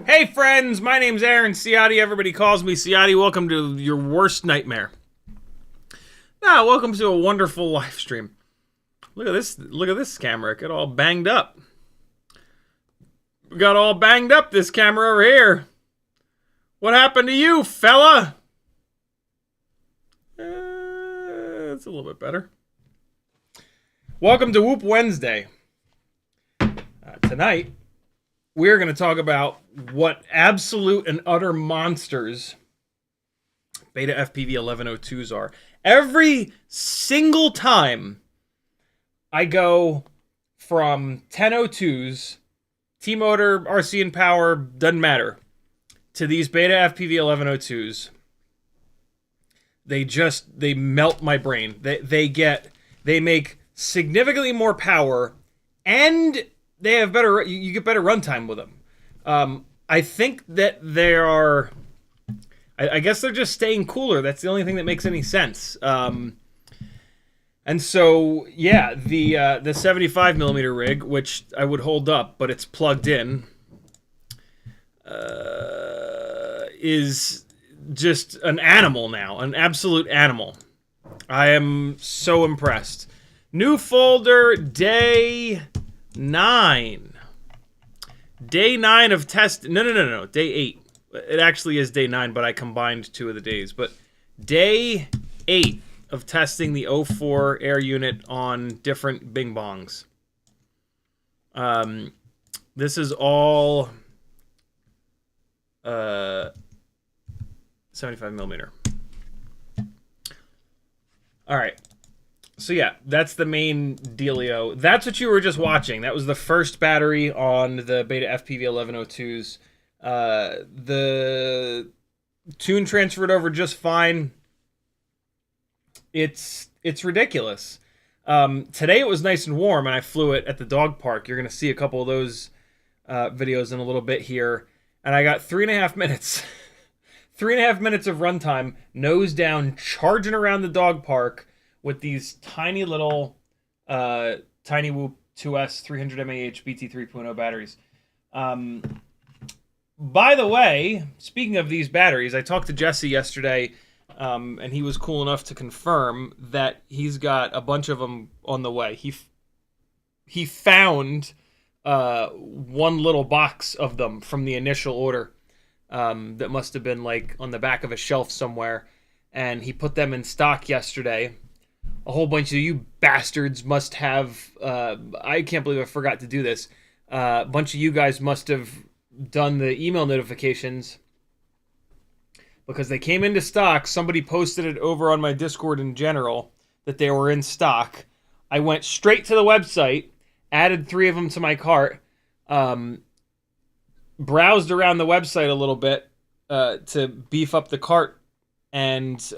Hey friends, my name's Aaron Ciotti. Everybody calls me Ciotti. Welcome to your worst nightmare. Welcome to a wonderful live stream. Look at this camera. It got all banged up. We got all banged up, this camera over here. What happened to you, fella? It's a little bit better. Welcome to Whoop Wednesday. Tonight, we're going to talk about what absolute and utter monsters BetaFPV 1102s are. Every single time I go from 1002s, T-motor, RC and power, doesn't matter, to these BetaFPV 1102s, they melt my brain. They make significantly more power, and they have better, you get better runtime with them. I think that they are, I guess they're just staying cooler. That's the only thing that makes any sense. And so, yeah, the 75 millimeter rig, which I would hold up, but it's plugged in, is just an animal now, an absolute animal. I am so impressed. New folder, day 9. Day 9 of test. No. Day 8. It actually is day 9, but I combined 2 of the days. But day 8 of testing the 04 air unit on different bing bongs. This is all 75 millimeter. All right. So yeah, that's the main dealio. That's what you were just watching. That was the first battery on the BetaFPV 1102s. The tune transferred over just fine. It's ridiculous. Today it was nice and warm, and I flew it at the dog park. You're gonna see a couple of those videos in a little bit here, and I got 3.5 minutes. 3.5 minutes of runtime, nose down, charging around the dog park with these tiny little TinyWhoop 2S 300 mAh BT 3.0 batteries. By the way, speaking of these batteries, I talked to Jesse yesterday, and he was cool enough to confirm that he's got a bunch of them on the way. He found one little box of them from the initial order that must have been like on the back of a shelf somewhere, and he put them in stock yesterday. A whole bunch of you bastards must have, I can't believe I forgot to do this. A bunch of you guys must have done the email notifications because they came into stock. Somebody posted it over on my Discord in general that they were in stock. I went straight to the website, added 3 of them to my cart, browsed around the website a little bit to beef up the cart, and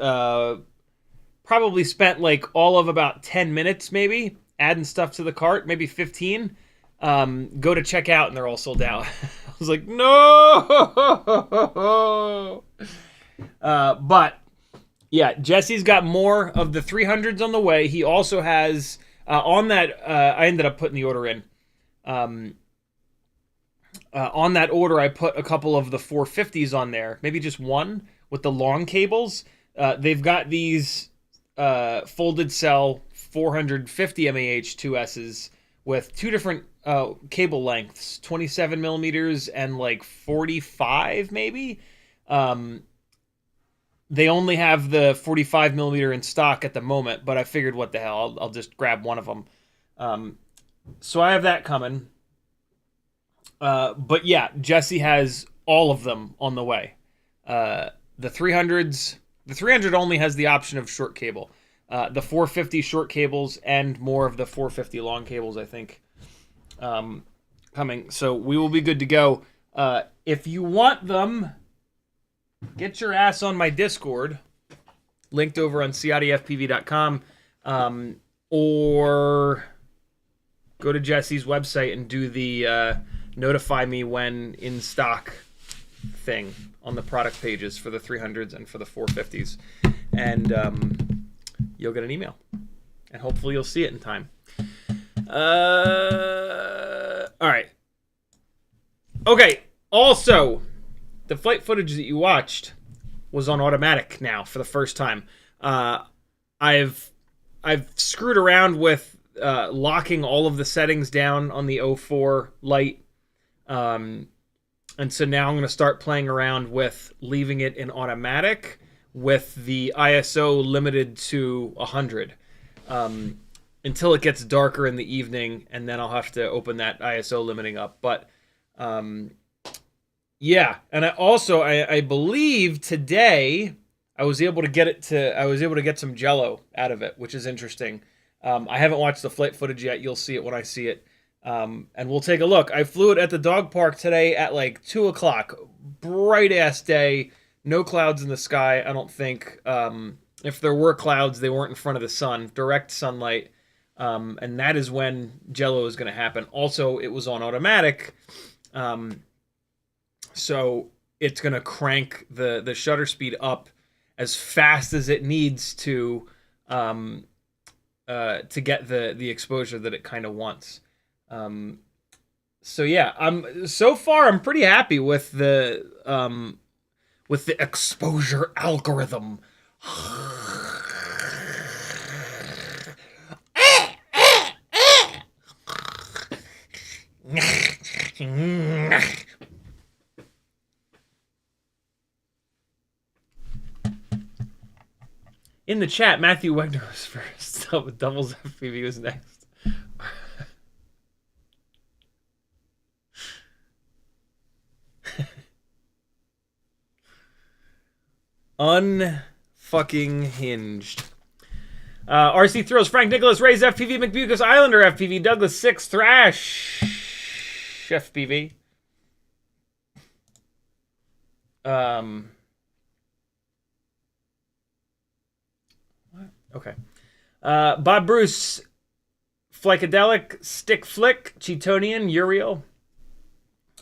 probably spent like all of about 10 minutes maybe adding stuff to the cart, maybe 15. Go to check out and they're all sold out. I was like, no. But yeah, Jesse's got more of the 300s on the way. He also has on that I ended up putting the order in. On that order, I put a couple of the 450s on there, maybe just one with the long cables. They've got these folded cell 450 mAh 2S's with 2 different cable lengths, 27 millimeters and like 45 maybe. They only have the 45 millimeter in stock at the moment, but I figured, what the hell, I'll just grab one of them. So I have that coming. But yeah, Jesse has all of them on the way. The 300s, the 300 only has the option of short cable. The 450 short cables and more of the 450 long cables, I think, coming. So we will be good to go. If you want them, get your ass on my Discord, linked over on CiottiFPV.com, or go to Jesse's website and do the notify me when in stock thing on the product pages for the 300s and for the 450s. And you'll get an email. And hopefully you'll see it in time. All right. Okay. Also, the flight footage that you watched was on automatic now for the first time. I've screwed around with locking all of the settings down on the 04 Lite. And so now I'm going to start playing around with leaving it in automatic with the ISO limited to 100 until it gets darker in the evening, and then I'll have to open that ISO limiting up. But yeah, and I believe today I was able to get some jello out of it, which is interesting. I haven't watched the flight footage yet. You'll see it when I see it. And we'll take a look. I flew it at the dog park today at like 2 o'clock. Bright ass day. No clouds in the sky, I don't think. If there were clouds, they weren't in front of the sun. Direct sunlight. And that is when jello is going to happen. Also, it was on automatic. So it's going to crank the shutter speed up as fast as it needs to get the exposure that it kind of wants. So yeah, so far I'm pretty happy with the exposure algorithm. In the chat, Matthew Wegner was first. Doubles FPV was next. Unfucking hinged. RC Throws, Frank Nicholas, Ray's FPV, McBucas, Islander FPV, Douglas 6, Thrash FPV. What? Okay. Bob Bruce, Flycadelic, Stick Flick, Cheetonian, Uriel,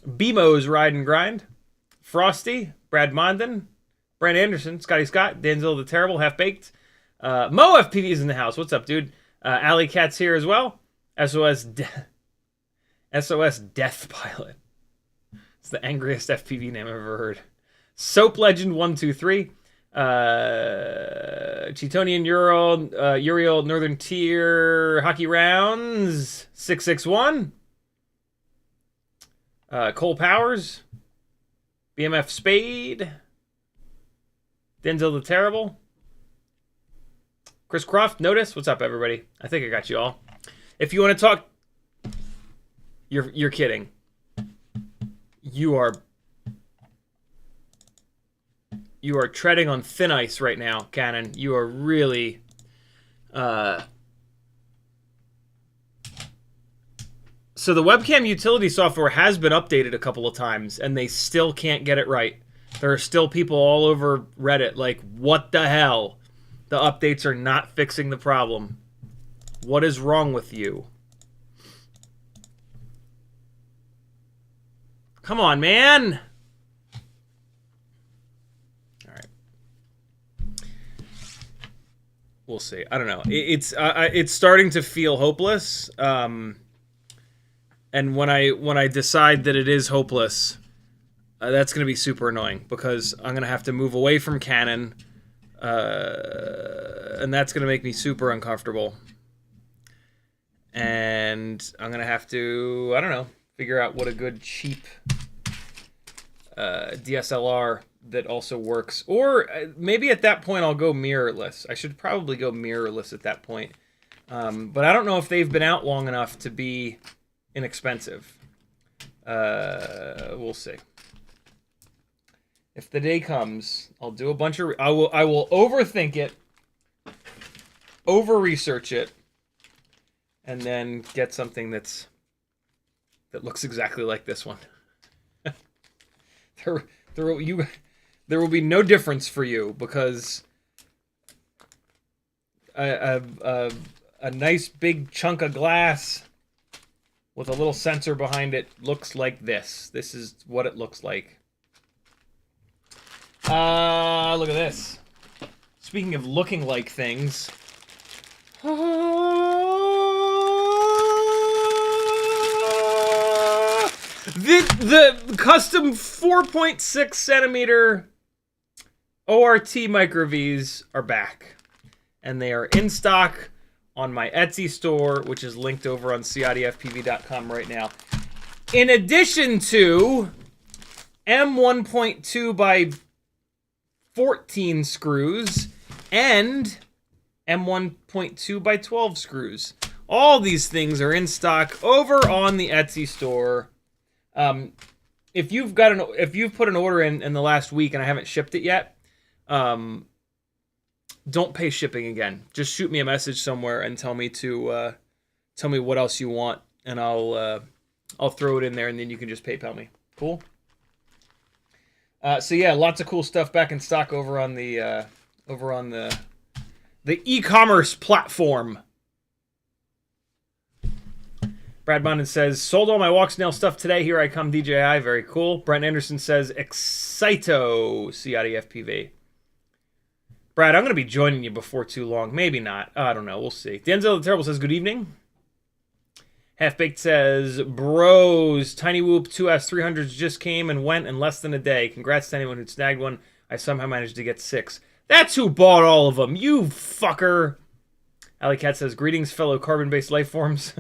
BMO's Ride and Grind, Frosty, Brad Mondon, Brent Anderson, Scotty Scott, Denzel the Terrible, Half Baked, Mo FPV is in the house. What's up, dude? Alley Cat's here as well. SOS Death Pilot. It's the angriest FPV name I've ever heard. Soap Legend 123. Cheetonian Uriel Northern Tier Hockey Rounds 661. Cole Powers. BMF Spade. Denzel the Terrible. Chris Croft, Notice. What's up, everybody? I think I got you all. If you want to talk, you're kidding. You are treading on thin ice right now, Canon. You are really So the webcam utility software has been updated a couple of times, and they still can't get it right. There are still people all over Reddit like, what the hell? The updates are not fixing the problem. What is wrong with you? Come on, man! Alright. We'll see. I don't know. It's starting to feel hopeless. And when I decide that it is hopeless, that's going to be super annoying, because I'm going to have to move away from Canon, and that's going to make me super uncomfortable. And I'm going to have to, I don't know, figure out what a good cheap DSLR that also works. Or maybe at that point I'll go mirrorless. I should probably go mirrorless at that point. But I don't know if they've been out long enough to be inexpensive. We'll see. If the day comes, I'll do a bunch of... I will overthink it, over-research it, and then get something that looks exactly like this one. There will be no difference for you, because a nice big chunk of glass with a little sensor behind it looks like this. This is what it looks like. Look at this. Speaking of looking like things. The custom 4.6 centimeter ORT Micro Vs are back. And they are in stock on my Etsy store, which is linked over on CiottiFPV.com right now. In addition to M1.2 by 14 screws and M1.2 by 12 screws. All these things are in stock over on the Etsy store. If you've put an order in the last week and I haven't shipped it yet, don't pay shipping again. Just shoot me a message somewhere and tell me what else you want, and I'll throw it in there, and then you can just PayPal me. Cool. So yeah, lots of cool stuff back in stock over on the e-commerce platform. Brad Mondon says, sold all my Walksnail stuff today. Here I come, DJI. Very cool. Brent Anderson says, Excito, CiottiFPV. Brad, I'm going to be joining you before too long. Maybe not. I don't know. We'll see. Denzel the Terrible says, good evening. Half-Baked says, bros, TinyWhoop 2S300s just came and went in less than a day. Congrats to anyone who snagged one. I somehow managed to get 6. That's who bought all of them. You fucker. Alley Cat says, greetings, fellow carbon-based life forms.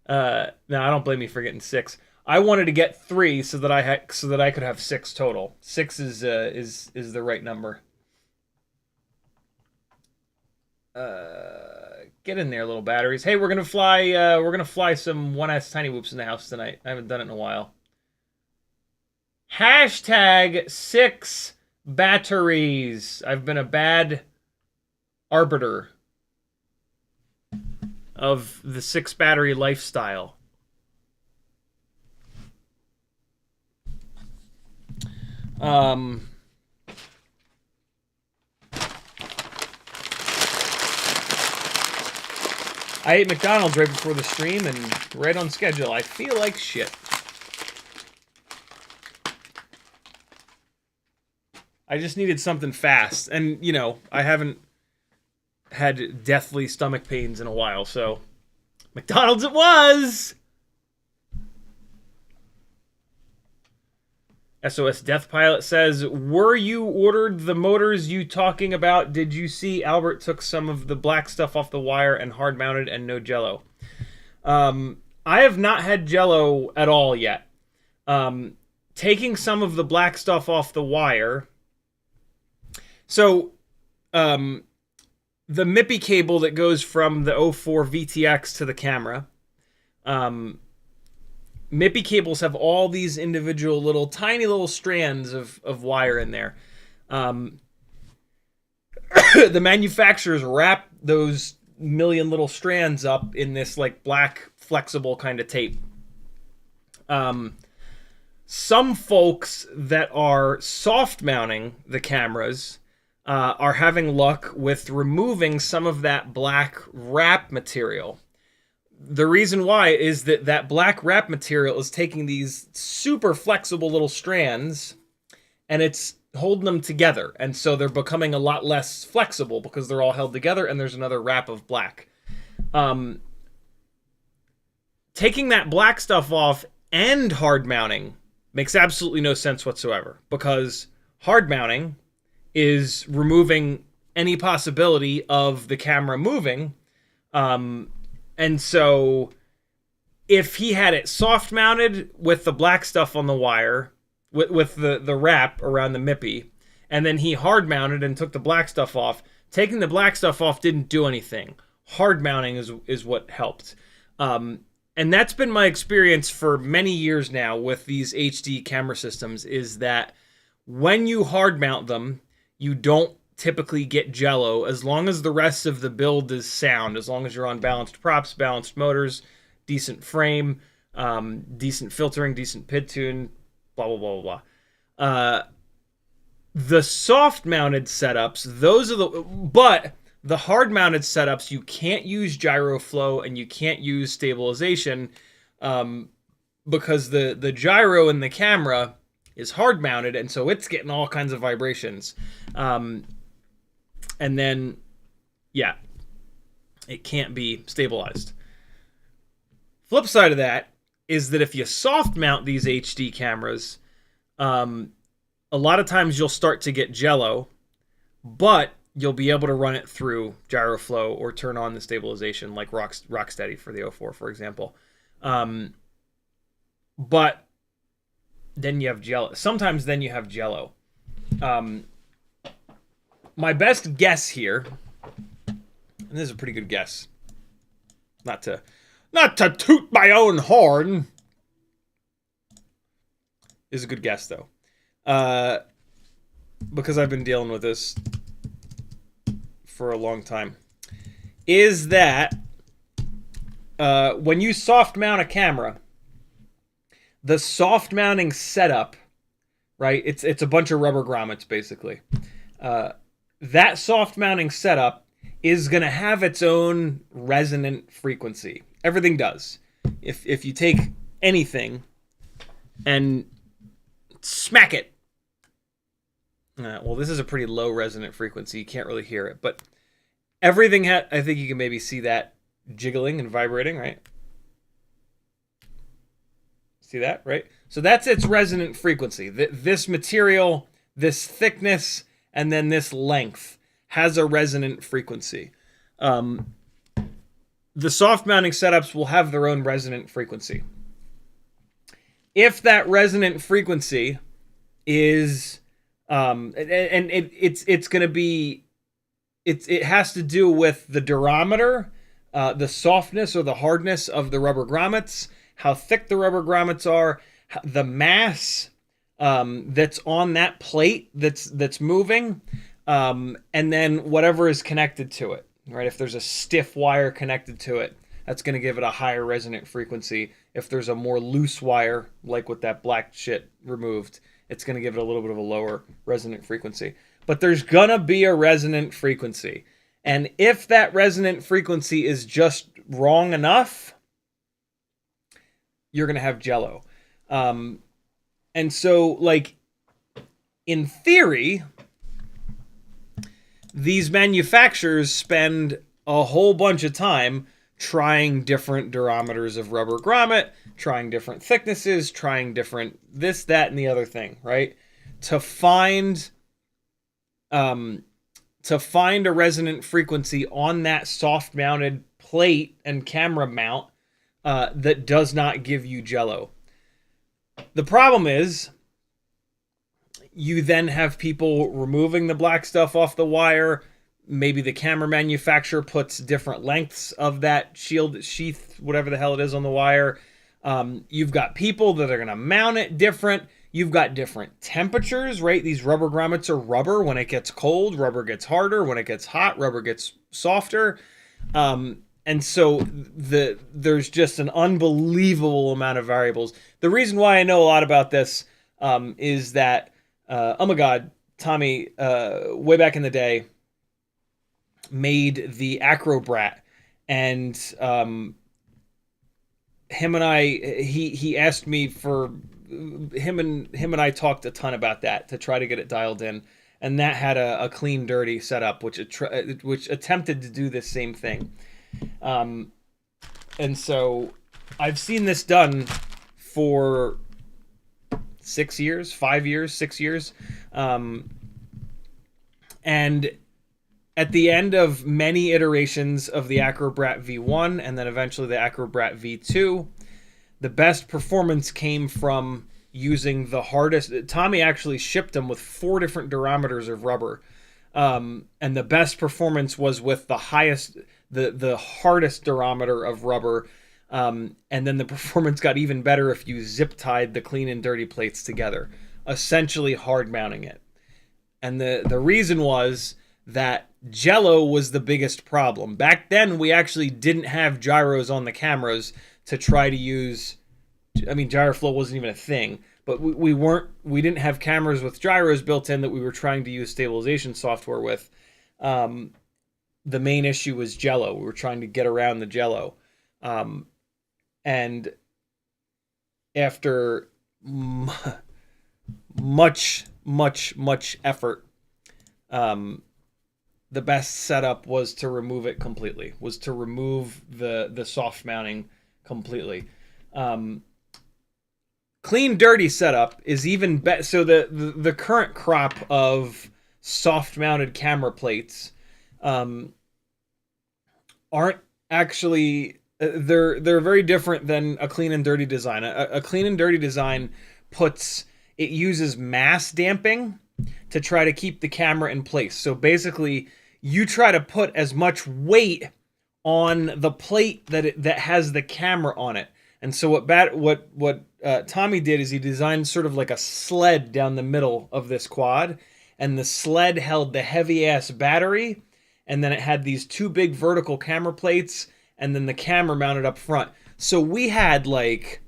No, I don't blame you for getting 6. I wanted to get 3 so that I could have 6 total. 6 is the right number. Get in there, little batteries. Hey, we're gonna fly some 1S TinyWhoops in the house tonight. I haven't done it in a while. Hashtag 6 batteries. I've been a bad arbiter of the 6 battery lifestyle. I ate McDonald's right before the stream and right on schedule. I feel like shit. I just needed something fast. And, you know, I haven't had deathly stomach pains in a while, so McDonald's it was! SOS Death Pilot says, were you ordered the motors you talking about? Did you see Albert took some of the black stuff off the wire and hard mounted and no jello? I have not had jello at all yet. Taking some of the black stuff off the wire. So, the MIPI cable that goes from the 04 VTX to the camera, MIPI cables have all these individual little, tiny little strands of wire in there. The manufacturers wrap those million little strands up in this like black flexible kind of tape. Some folks that are soft mounting the cameras are having luck with removing some of that black wrap material. The reason why is that that black wrap material is taking these super flexible little strands and it's holding them together. And so they're becoming a lot less flexible because they're all held together and there's another wrap of black. Taking that black stuff off and hard mounting makes absolutely no sense whatsoever, because hard mounting is removing any possibility of the camera moving. And so if he had it soft mounted with the black stuff on the wire, with the wrap around the MIPI, and then he hard mounted and took the black stuff off, taking the black stuff off didn't do anything. Hard mounting is what helped. And that's been my experience for many years now with these HD camera systems, is that when you hard mount them, you don't typically get jello as long as the rest of the build is sound, as long as you're on balanced props, balanced motors, decent frame, decent filtering, decent pid tune, blah, blah, blah, blah, blah. The soft mounted setups, those are but the hard mounted setups, you can't use gyro flow and you can't use stabilization, because the gyro in the camera is hard mounted, and so it's getting all kinds of vibrations. And then, yeah, it can't be stabilized. Flip side of that is that if you soft mount these HD cameras, a lot of times you'll start to get jello, but you'll be able to run it through gyro flow or turn on the stabilization like Rocksteady for the 04, for example. But then you have jello. Sometimes then you have jello. My best guess here, and this is a pretty good guess, not to toot my own horn, is a good guess though, because I've been dealing with this for a long time, is that when you soft mount a camera, the soft mounting setup, right? It's a bunch of rubber grommets basically. That soft mounting setup is going to have its own resonant frequency. Everything does. If you take anything and smack it, well, this is a pretty low resonant frequency. You can't really hear it, but everything I think you can maybe see that jiggling and vibrating, right? See that, right? So that's its resonant frequency. This material, this thickness, and then this length has a resonant frequency. The soft mounting setups will have their own resonant frequency. If that resonant frequency is, it's going to be it has to do with the durometer, the softness or the hardness of the rubber grommets, how thick the rubber grommets are, the mass that's on that plate that's moving, and then whatever is connected to it. Right? If there's a stiff wire connected to it, that's going to give it a higher resonant frequency. If there's a more loose wire, like with that black shit removed, it's going to give it a little bit of a lower resonant frequency. But there's going to be a resonant frequency. And if that resonant frequency is just wrong enough, you're going to have jello. And so, like, in theory, these manufacturers spend a whole bunch of time trying different durometers of rubber grommet, trying different thicknesses, trying different this, that, and the other thing, right? To find a resonant frequency on that soft-mounted plate and camera mount that does not give you jello. The problem is, you then have people removing the black stuff off the wire. Maybe the camera manufacturer puts different lengths of that shield sheath, whatever the hell it is, on the wire. You've got people that are going to mount it different. You've got different temperatures, right? These rubber grommets are rubber. When it gets cold, rubber gets harder. When it gets hot, rubber gets softer. And so there's just an unbelievable amount of variables. The reason why I know a lot about this is that, oh my God, Tommy, way back in the day, made the Acrobrat, and him and I, he asked me for him and I talked a ton about that to try to get it dialed in, and that had a clean dirty setup which attempted to do this same thing. And so I've seen this done for 6 years, 5 years, 6 years, and at the end of many iterations of the Acrobrat V1 and then eventually the Acrobrat V2, the best performance came from using the hardest. Tommy actually shipped them with 4 different durometers of rubber. And the best performance was with the hardest durometer of rubber. And then the performance got even better if you zip tied the clean and dirty plates together, essentially hard mounting it. And the reason was that jello was the biggest problem. Back then, we actually didn't have gyros on the cameras to try to use. I mean, gyroflow wasn't even a thing, but we didn't have cameras with gyros built in that we were trying to use stabilization software with. The main issue was jello. We were trying to get around the jello. And after much effort, the best setup was to remove it completely, was to remove the soft mounting completely. Clean dirty setup is even better. So the current crop of soft mounted camera plates aren't actually, they're very different than a clean and dirty design. A clean and dirty design uses mass damping to try to keep the camera in place. So basically, you try to put as much weight on the plate that has the camera on it. And so what Tommy did is he designed sort of like a sled down the middle of this quad, and the sled held the heavy ass battery, and then it had these 2 big vertical camera plates, and then the camera mounted up front. So we had like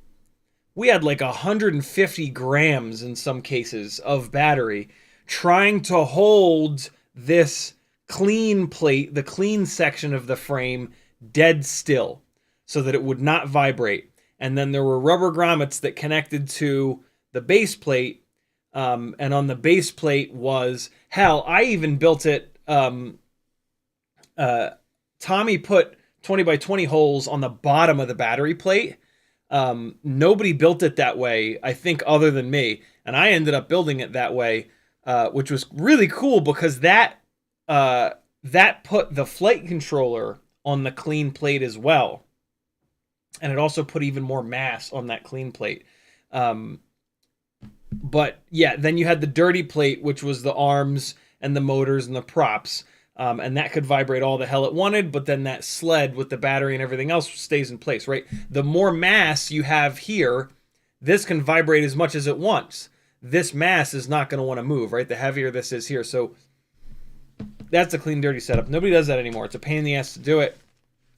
150 grams in some cases of battery trying to hold this clean plate, the clean section of the frame, dead still so that it would not vibrate. And then there were rubber grommets that connected to the base plate. And on the base plate was, hell, I even built it. Tommy put 20 by 20 holes on the bottom of the battery plate. Nobody built it that way, I think, other than me. And I ended up building it that way, which was really cool because that put the flight controller on the clean plate as well. And it also put even more mass on that clean plate. But yeah, then you had the dirty plate, which was the arms and the motors and the props. And that could vibrate all the hell it wanted, but then that sled with the battery and everything else stays in place, right? The more mass you have here, this can vibrate as much as it wants. This mass is not going to want to move, right? The heavier this is here. So that's a clean, dirty setup. Nobody does that anymore. It's a pain in the ass to do it.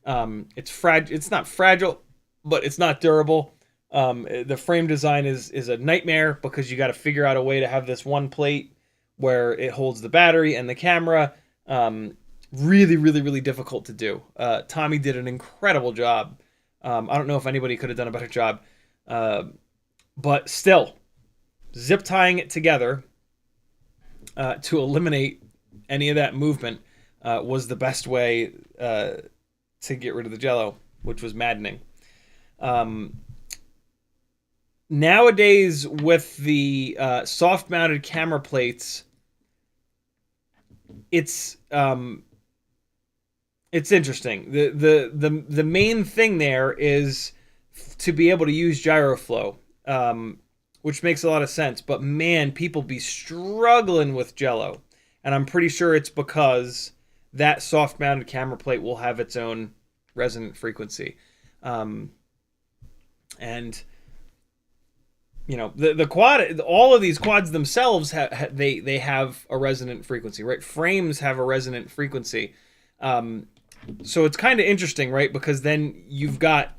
It's not fragile, but it's not durable. The frame design is a nightmare because you got to figure out a way to have this one plate where it holds the battery and the camera. Really, really, really difficult to do. Tommy did an incredible job. I don't know if anybody could have done a better job. But still, zip tying it together to eliminate any of that movement was the best way to get rid of the jello, which was maddening. Nowadays, with the soft-mounted camera plates, it's interesting. The main thing there is to be able to use gyro flow, which makes a lot of sense. But man, people be struggling with jello, and I'm pretty sure it's because that soft-mounted camera plate will have its own resonant frequency, and you know the quad. All of these quads themselves they have a resonant frequency, right? Frames have a resonant frequency, so it's kind of interesting, right? Because then you've got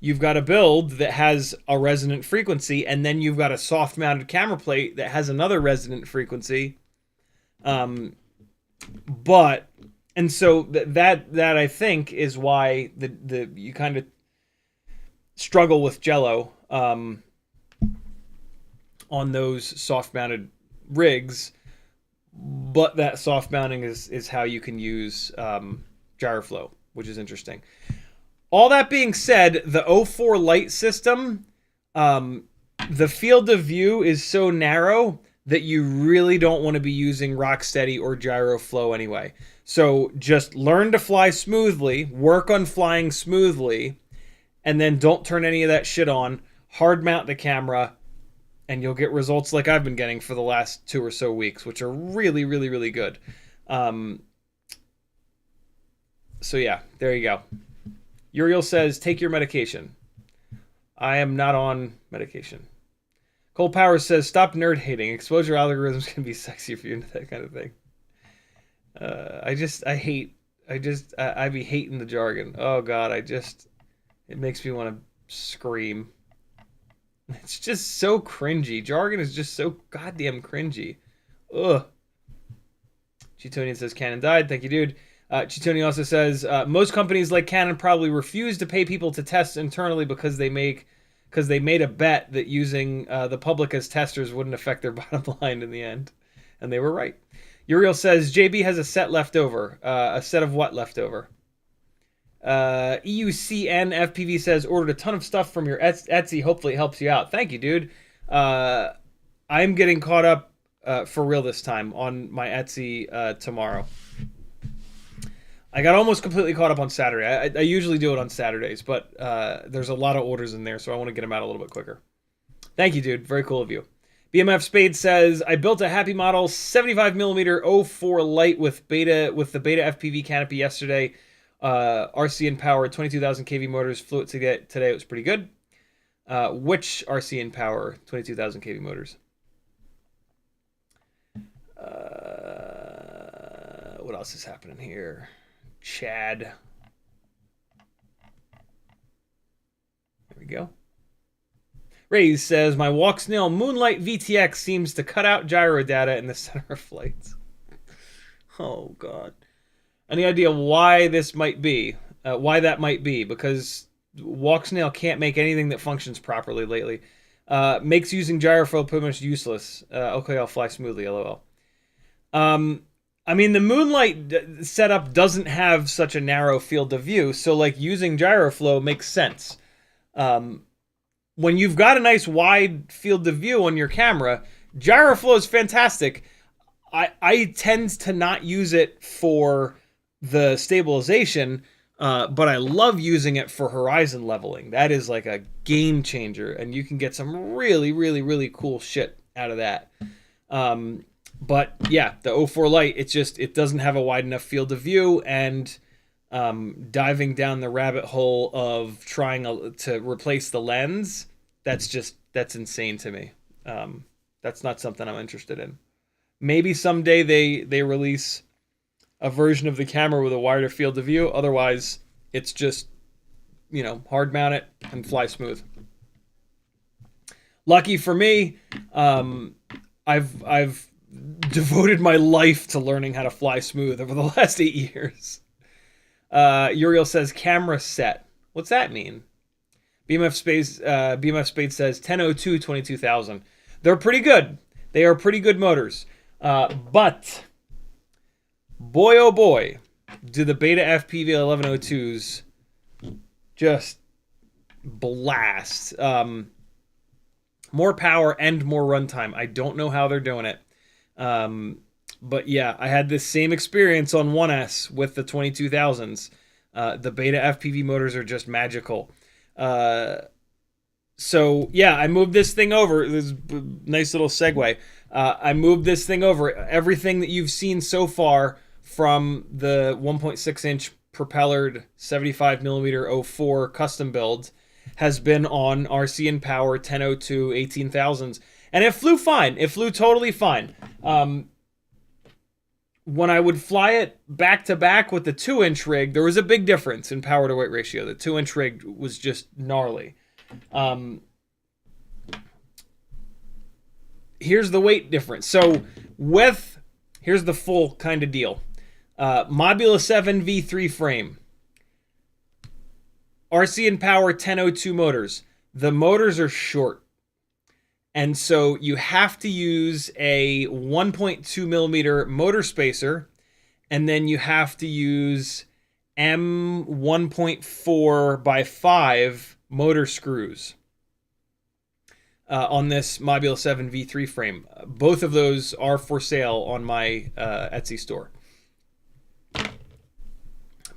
a build that has a resonant frequency, and then you've got a soft-mounted camera plate that has another resonant frequency. And so that I think is why you kind of struggle with jello on those soft-mounted rigs, but that soft mounting is how you can use gyro flow, which is interesting. All that being said, the 04 Lite system, the field of view is so narrow that you really don't want to be using Rocksteady or gyro flow anyway. So just learn to fly smoothly, work on flying smoothly, and then don't turn any of that shit on. Hard mount the camera, and you'll get results like I've been getting for the last 2 or so weeks, which are really, really, really good. So yeah, there you go. Uriel says, take your medication. I am not on medication. Cole Powers says, stop nerd hating. Exposure algorithms can be sexy if you're into that kind of thing. I be hating the jargon. Oh God, it makes me want to scream. It's just so cringy. Jargon is just so goddamn cringy. Ugh. Cheetonian says, Canon died. Thank you, dude. Cheetonian also says, most companies like Canon probably refuse to pay people to test internally because they made a bet that using the public as testers wouldn't affect their bottom line in the end. And they were right. Uriel says, JB has a set left over. A set of what left over? EUCN FPV says, ordered a ton of stuff from your Etsy. Hopefully it helps you out. Thank you, dude. I'm getting caught up for real this time on my Etsy tomorrow. I got almost completely caught up on Saturday. I usually do it on Saturdays, but there's a lot of orders in there, so I want to get them out a little bit quicker. Thank you, dude. Very cool of you. BMF Spade says, I built a Happy Model 75mm 04 Lite with the BetaFPV canopy yesterday. RCN power, 22,000 kV motors. Flew it today. It was pretty good. Which RCN power, 22,000 kV motors? What else is happening here? Chad. There we go. Ray says, my Walksnail Moonlight VTX seems to cut out gyro data in the center of flights. Oh, God. Any idea why this might be? Why that might be? Because Walksnail can't make anything that functions properly lately. Makes using gyro flow pretty much useless. Okay, I'll fly smoothly, lol. I mean, the Moonlight setup doesn't have such a narrow field of view, so like using gyro flow makes sense. When you've got a nice wide field of view on your camera, gyro flow is fantastic. I tend to not use it for the stabilization, but I love using it for horizon leveling. That is like a game changer, and you can get some really, really, really cool shit out of that. But yeah, the 04 Lite, it doesn't have a wide enough field of view, and diving down the rabbit hole of trying to replace the lens, that's insane to me. That's not something I'm interested in. Maybe someday they release a version of the camera with a wider field of view. Otherwise, it's just, hard mount it and fly smooth. Lucky for me, I've devoted my life to learning how to fly smooth over the last 8 years. Uriel says camera set. What's that mean? BMF Spade says 1002 22,000. They're pretty good. They are pretty good motors. But boy oh boy, do the BetaFPV 1102s just blast. More power and more runtime. I don't know how they're doing it. But yeah, I had this same experience on 1S with the 22,000s. The BetaFPV motors are just magical. So yeah, I moved this thing over. This is a nice little segue. I moved this thing over. Everything that you've seen so far from the 1.6 inch propellered 75mm 04 custom build has been on RC and Power 1002 18,000s. And it flew fine. It flew totally fine. When I would fly it back to back with the 2-inch rig, there was a big difference in power to weight ratio. The 2-inch rig was just gnarly. Here's the weight difference. So here's the full kind of deal. Mobula 7 V3 frame. RC and Power 1002 motors. The motors are short. And so you have to use a 1.2 millimeter motor spacer, and then you have to use M 1.4 by 5 motor screws on this Mobula 7 V3 frame. Both of those are for sale on my Etsy store.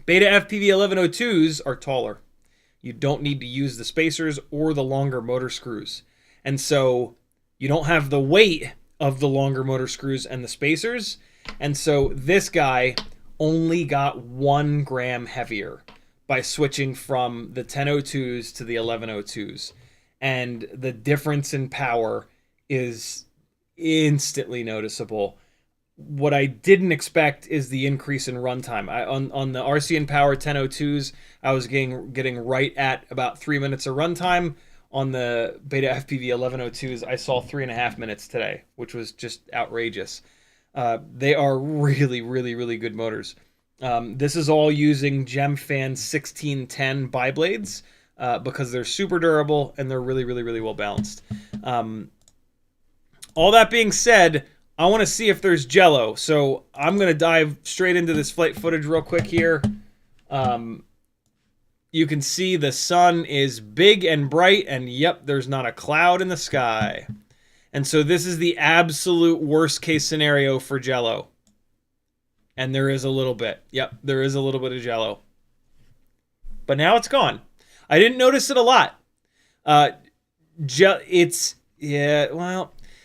BetaFPV 1102s are taller. You don't need to use the spacers or the longer motor screws. And so you don't have the weight of the longer motor screws and the spacers. And so this guy only got 1 gram heavier by switching from the 1002s to the 1102s. And the difference in power is instantly noticeable. What I didn't expect is the increase in runtime. On the RC and Power 1002s, I was getting right at about 3 minutes of runtime. On the BetaFPV 1102s, I saw 3.5 minutes today, which was just outrageous. They are really, really, really good motors. This is all using GemFan 1610 biblades because they're super durable and they're really, really, really well balanced. All that being said, I want to see if there's jello. So I'm going to dive straight into this flight footage real quick here. You can see the sun is big and bright, and yep, there's not a cloud in the sky. And so this is the absolute worst case scenario for jello. And there is a little bit. Yep, there is a little bit of jello. But now it's gone. I didn't notice it a lot.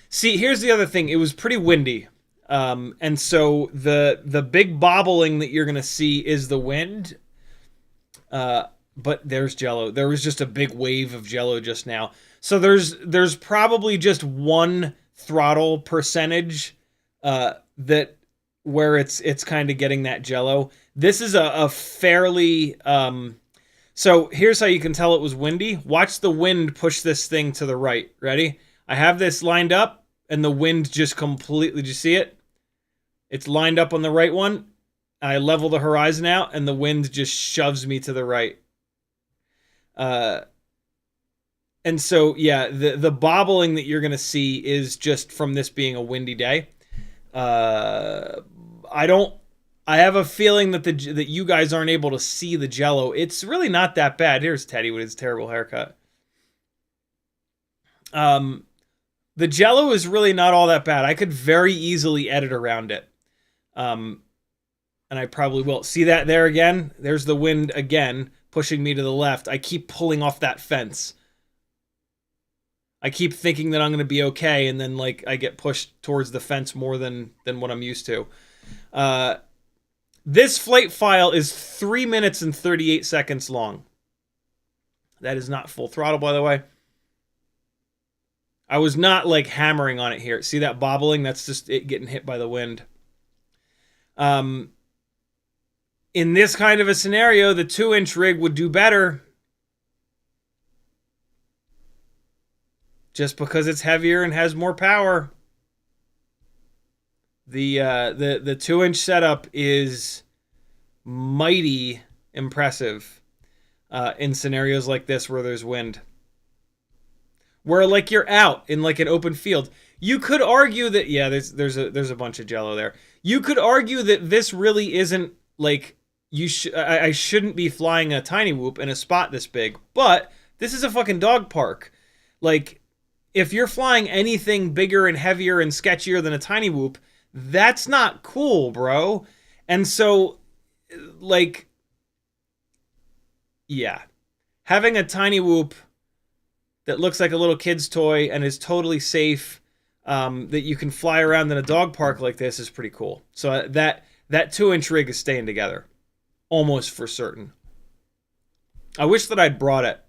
See, here's the other thing. It was pretty windy. And so the big bobbling that you're going to see is the wind. But there's jello. There was just a big wave of jello just now. So there's probably just one throttle percentage that where it's kind of getting that jello. This is a fairly so here's how you can tell it was windy. Watch the wind push this thing to the right. Ready? I have this lined up and the wind just completely, did you see it? It's lined up on the right one. I level the horizon out and the wind just shoves me to the right. And so, yeah, the bobbling that you're going to see is just from this being a windy day. I have a feeling that that you guys aren't able to see the jello. It's really not that bad. Here's Teddy with his terrible haircut. The jello is really not all that bad. I could very easily edit around it. And I probably will. See that there again? There's the wind again pushing me to the left. I keep pulling off that fence. I keep thinking that I'm going to be okay, and then like I get pushed towards the fence more than what I'm used to. This flight file is 3 minutes and 38 seconds long. That is not full throttle, by the way. I was not like hammering on it here. See that bobbling? That's just it getting hit by the wind. In this kind of a scenario, the 2-inch rig would do better. Just because it's heavier and has more power. The 2-inch setup is mighty impressive in scenarios like this where there's wind. Where like you're out in like an open field. You could argue that there's a bunch of jello there. You could argue that this really isn't like I shouldn't be flying a TinyWhoop in a spot this big, but this is a fucking dog park. Like if you're flying anything bigger and heavier and sketchier than a TinyWhoop, that's not cool, bro. And so like yeah, having a TinyWhoop that looks like a little kid's toy and is totally safe, that you can fly around in a dog park like this is pretty cool. So that 2-inch rig is staying together, almost for certain. I wish that I'd brought it,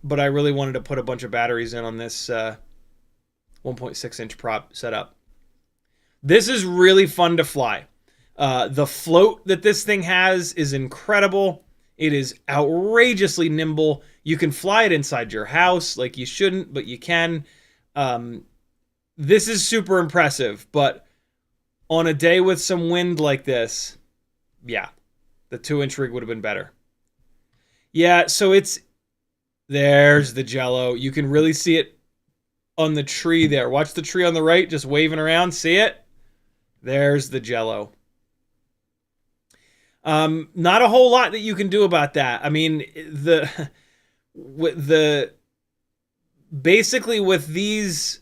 but I really wanted to put a bunch of batteries in on this 1.6-inch prop setup. This is really fun to fly. The float that this thing has is incredible. It is outrageously nimble. You can fly it inside your house. Like you shouldn't, but you can. This is super impressive, but on a day with some wind like this, yeah, the 2-inch rig would have been better. Yeah, so there's the jello. You can really see it on the tree there. Watch the tree on the right just waving around. See it? There's the jello. Not a whole lot that you can do about that. I mean, basically with these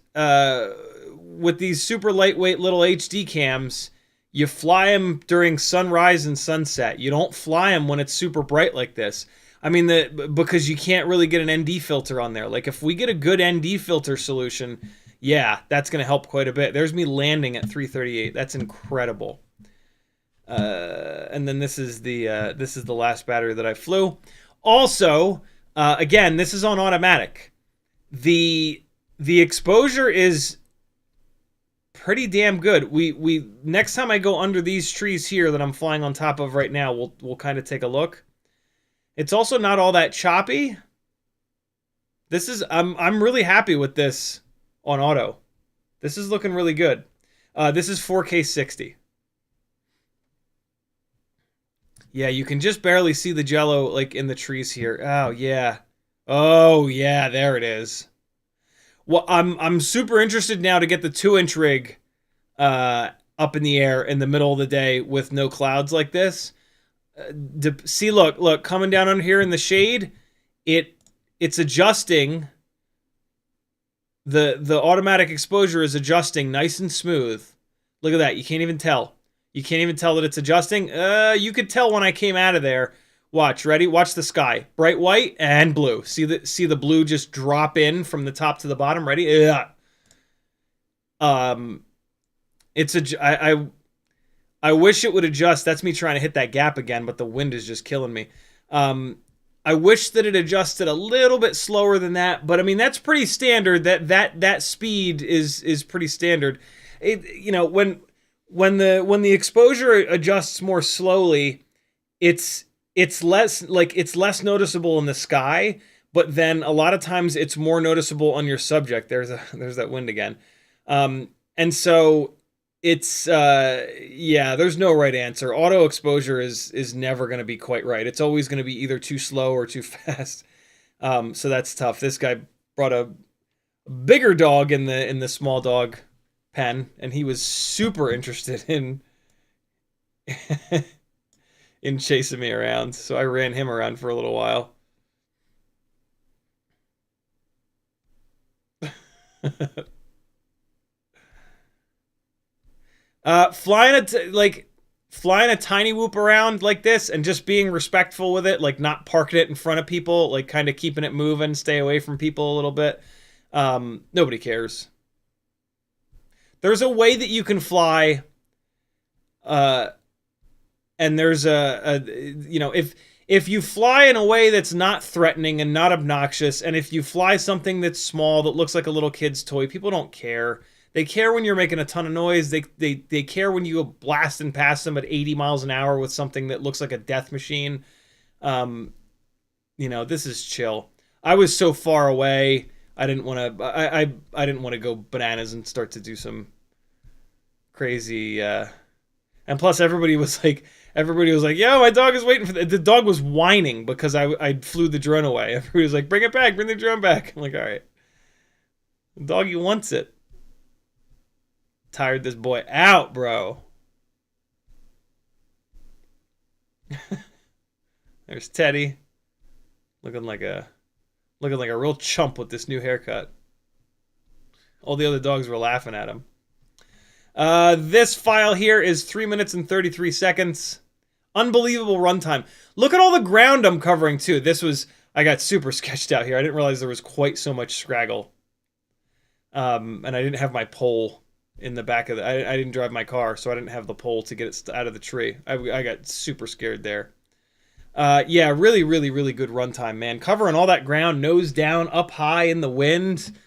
super lightweight little HD cams, you fly them during sunrise and sunset. You don't fly them when it's super bright like this. I mean, because you can't really get an ND filter on there. Like if we get a good ND filter solution, yeah, that's going to help quite a bit. There's me landing at 338. That's incredible. And then this is the last battery that I flew. Also, again, this is on automatic. The exposure is pretty damn good. We next time I go under these trees here that I'm flying on top of right now, we'll kind of take a look. It's also not all that choppy. I'm really happy with this on auto. This is looking really good. This is 4K 60. Yeah, you can just barely see the jello like in the trees here. Oh yeah. Oh yeah, there it is. Well, I'm super interested now to get the 2-inch rig up in the air in the middle of the day with no clouds like this. See, look, coming down on here in the shade, it's adjusting. The automatic exposure is adjusting nice and smooth. Look at that. You can't even tell. You can't even tell that it's adjusting. You could tell when I came out of there. Watch, ready? Watch the sky. Bright white and blue. See the blue just drop in from the top to the bottom. Ready? Yeah. I wish it would adjust. That's me trying to hit that gap again, but the wind is just killing me. I wish that it adjusted a little bit slower than that, but I mean that's pretty standard. That speed is pretty standard. When the exposure adjusts more slowly, it's less noticeable in the sky, but then a lot of times it's more noticeable on your subject. There's that wind again. And so it's there's no right answer. Auto exposure is never going to be quite right. It's always going to be either too slow or too fast. So that's tough. This guy brought a bigger dog in the small dog pen, and he was super interested in in chasing me around. So I ran him around for a little while. Flying a TinyWhoop around like this and just being respectful with it, like not parking it in front of people, like kind of keeping it moving, stay away from people a little bit. Nobody cares. There's a way that you can fly, and there's you know, if you fly in a way that's not threatening and not obnoxious, and if you fly something that's small that looks like a little kid's toy, people don't care. They care when you're making a ton of noise. They care when you go blasting past them at 80 miles an hour with something that looks like a death machine. You know, this is chill. I was so far away. I didn't want to. I didn't want to go bananas and start to do some crazy. And plus, everybody was like, "Yo, my dog is waiting for the dog was whining because I flew the drone away." Everybody was like, "Bring it back, bring the drone back." I'm like, "All right, the doggy wants it." Tired this boy out, bro. There's Teddy, looking like a real chump with this new haircut. All the other dogs were laughing at him. This file here is 3 minutes and 33 seconds. Unbelievable runtime. Look at all the ground I'm covering too. I got super sketched out here. I didn't realize there was quite so much scraggle. And I didn't have my pole in the back of I didn't drive my car, so I didn't have the pole to get it out of the tree. I got super scared there. Yeah, really, really, really good runtime, man. Covering all that ground, nose down, up high in the wind.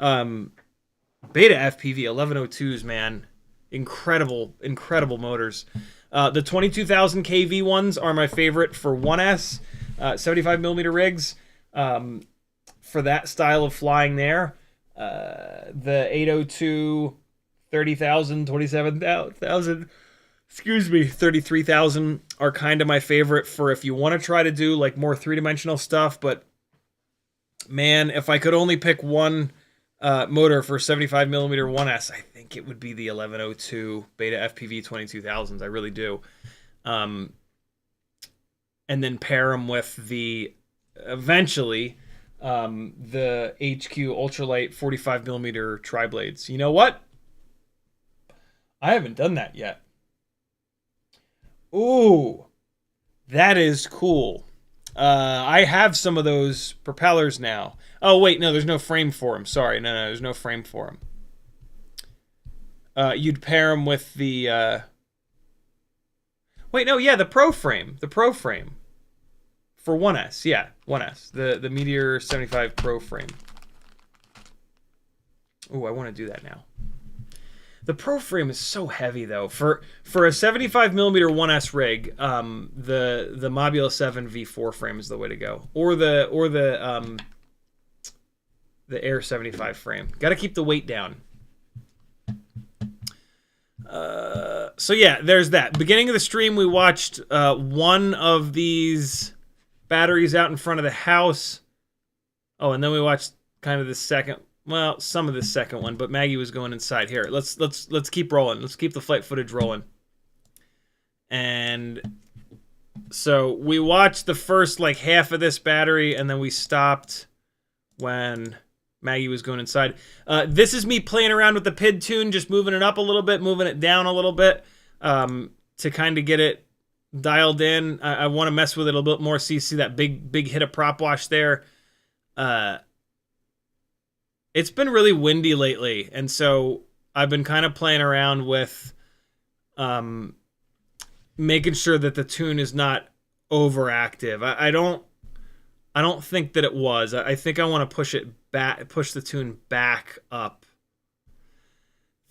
BetaFPV 1102s, man. Incredible, incredible motors. The 22,000 kV ones are my favorite for 1S, 75mm rigs. For that style of flying there. The 802... 30,000, 27,000, 33,000 are kind of my favorite for if you want to try to do like more three-dimensional stuff. But man, if I could only pick one motor for 75mm 1S, I think it would be the 1102 BetaFPV 22,000s. I really do. And then pair them with the, eventually, the HQ ultralight 45mm tri-blades. You know what? I haven't done that yet. Ooh, that is cool. I have some of those propellers now. Oh, wait, no, there's no frame for them. Sorry, no, there's no frame for them. You'd pair them with the... Wait, no, yeah, the Pro frame. The Pro frame. For 1S, yeah, 1S. The Meteor 75 Pro frame. Ooh, I want to do that now. The Pro frame is so heavy though. For a 75mm 1S rig, the Mobula 7 V4 frame is the way to go, or the Air 75 frame. Got to keep the weight down. So yeah, there's that. Beginning of the stream, we watched one of these batteries out in front of the house. Oh, and then we watched kind of the second. Well, some of the second one, but Maggie was going inside. Here, let's keep rolling. Let's keep the flight footage rolling. And so we watched the first like half of this battery, and then we stopped when Maggie was going inside. This is me playing around with the PID tune, just moving it up a little bit, moving it down a little bit, to kind of get it dialed in. I want to mess with it a little bit more. See that big hit of prop wash there. It's been really windy lately, and so I've been kind of playing around with making sure that the tune is not overactive. I don't think that it was. I think I want to push the tune back up.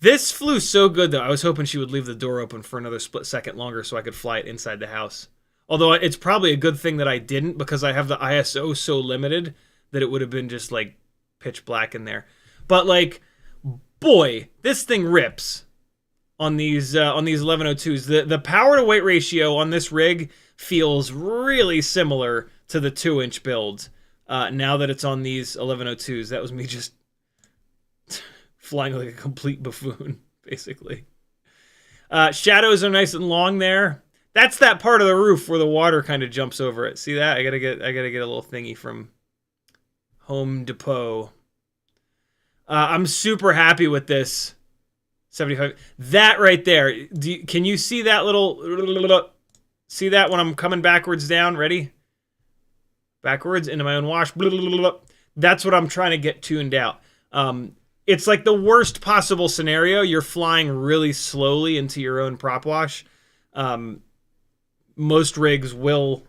This flew so good though. I was hoping she would leave the door open for another split second longer so I could fly it inside the house. Although it's probably a good thing that I didn't, because I have the ISO so limited that it would have been just like pitch black in there. But like, boy, this thing rips on these 1102s. The power to weight ratio on this rig feels really similar to the 2-inch build. Now that it's on these 1102s, that was me just flying like a complete buffoon, basically. Shadows are nice and long there. That's that part of the roof where the water kind of jumps over it. See that? I gotta get a little thingy from Home Depot. I'm super happy with this 75. That right there. Can you see that little? See that when I'm coming backwards down? Ready? Backwards into my own wash. That's what I'm trying to get tuned out. It's like the worst possible scenario. You're flying really slowly into your own prop wash. Most rigs will...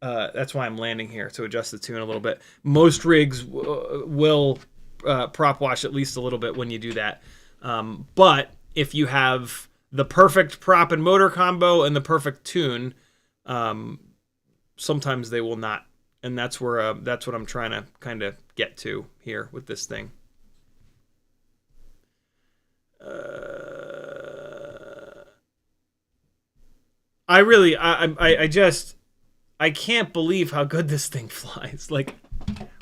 that's why I'm landing here, to adjust the tune a little bit. Most rigs will prop wash at least a little bit when you do that. But if you have the perfect prop and motor combo and the perfect tune, sometimes they will not. And that's where that's what I'm trying to kind of get to here with this thing. I can't believe how good this thing flies. Like,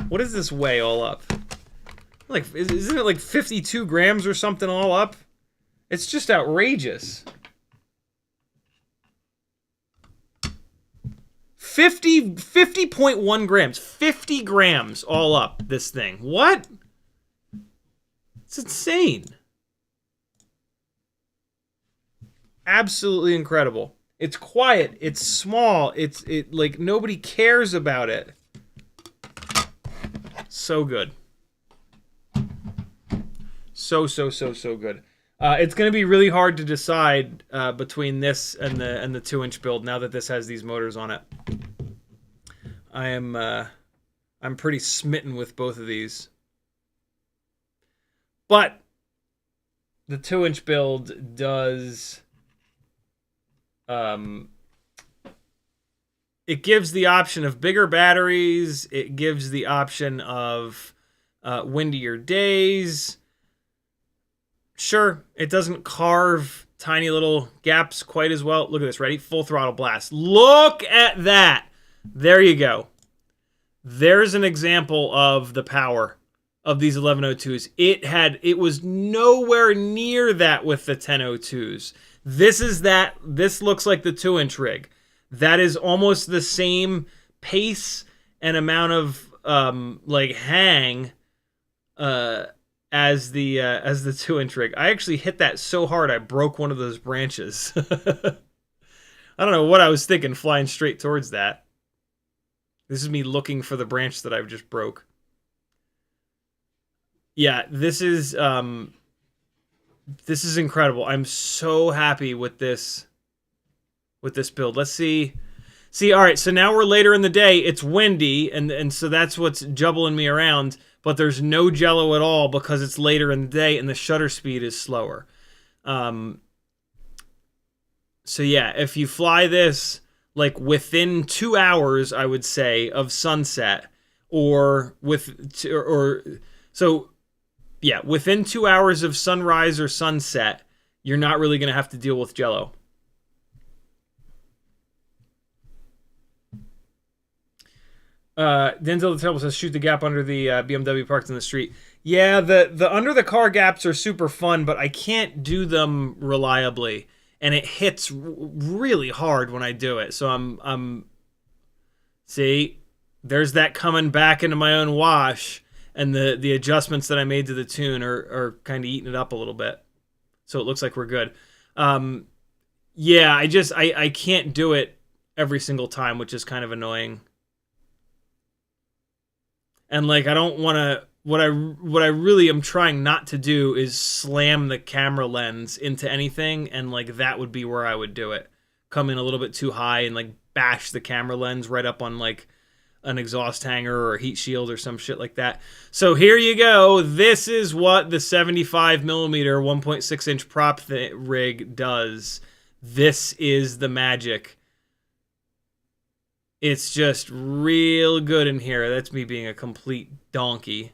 what does this weigh all up? Like, isn't it like 52 grams or something all up? It's just outrageous. 50.1 grams. 50 grams all up, this thing. What? It's insane. Absolutely incredible. It's quiet. It's small. It like nobody cares about it. So good. So good. It's going to be really hard to decide between this and the 2-inch build now that this has these motors on it. I'm pretty smitten with both of these. But the 2-inch build does it gives the option of bigger batteries, it gives the option of windier days. Sure, it doesn't carve tiny little gaps quite as well. Look at this, ready? Full throttle blast. Look at that! There you go. There's an example of the power of these 1102s. It was nowhere near that with the 1002s. This looks like the 2-inch rig. That is almost the same pace and amount of like hang as the 2-inch rig. I actually hit that so hard I broke one of those branches. I don't know what I was thinking flying straight towards that. This is me looking for the branch that I've just broke. Yeah, this is incredible. I'm so happy with this build. Let's see. All right, so now we're later in the day. It's windy, and so that's what's jubbling me around, but there's no jello at all because it's later in the day and the shutter speed is slower. So yeah, if you fly this like within 2 hours, I would say, of sunset, within 2 hours of sunrise or sunset, you're not really going to have to deal with jello. Denzel the Terrible says, shoot the gap under the BMW parked in the street. Yeah, the under the car gaps are super fun, but I can't do them reliably, and it hits really hard when I do it. So I'm see, there's that coming back into my own wash. And the adjustments that I made to the tune are kind of eating it up a little bit. So it looks like we're good. Yeah, I can't do it every single time, which is kind of annoying. And like I don't want to... What I really am trying not to do is slam the camera lens into anything, and like that would be where I would do it. Come in a little bit too high and like bash the camera lens right up on like an exhaust hanger or a heat shield or some shit like that. So here you go. This is what the 75mm 1.6-inch prop rig does. This is the magic. It's just real good in here. That's me being a complete donkey.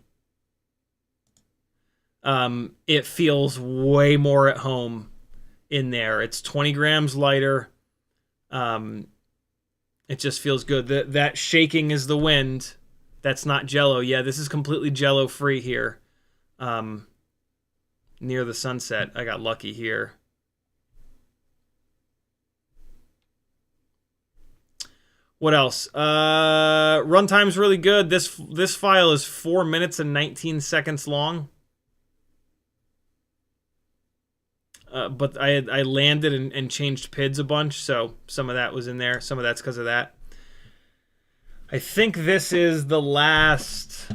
It feels way more at home in there. It's 20 grams lighter. It just feels good. That shaking is the wind. That's not jello. Yeah, this is completely jello free here. Near the sunset. I got lucky here. What else? Runtime's really good. This file is 4 minutes and 19 seconds long. But I landed and changed PIDs a bunch, so some of that was in there. Some of that's because of that. I think this is the last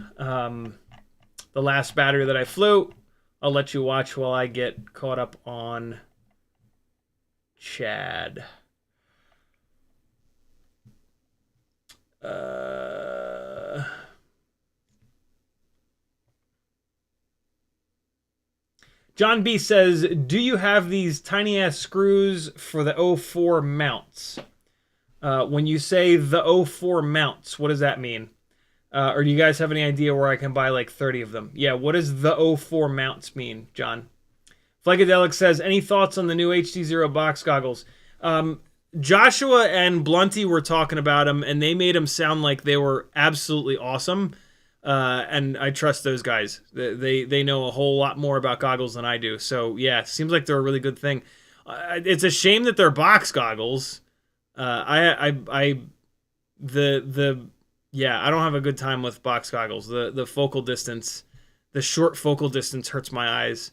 the last battery that I flew. I'll let you watch while I get caught up on Chad. John B says, do you have these tiny ass screws for the 04 mounts? When you say the 04 mounts, what does that mean? Or do you guys have any idea where I can buy like 30 of them? Yeah, what does the 04 mounts mean, John? Flagadelic says, any thoughts on the new HDZero box goggles? Joshua and Blunty were talking about them, and they made them sound like they were absolutely awesome. And I trust those guys. They know a whole lot more about goggles than I do. So yeah, seems like they're a really good thing. It's a shame that they're box goggles. I don't have a good time with box goggles. The focal distance, the short focal distance hurts my eyes.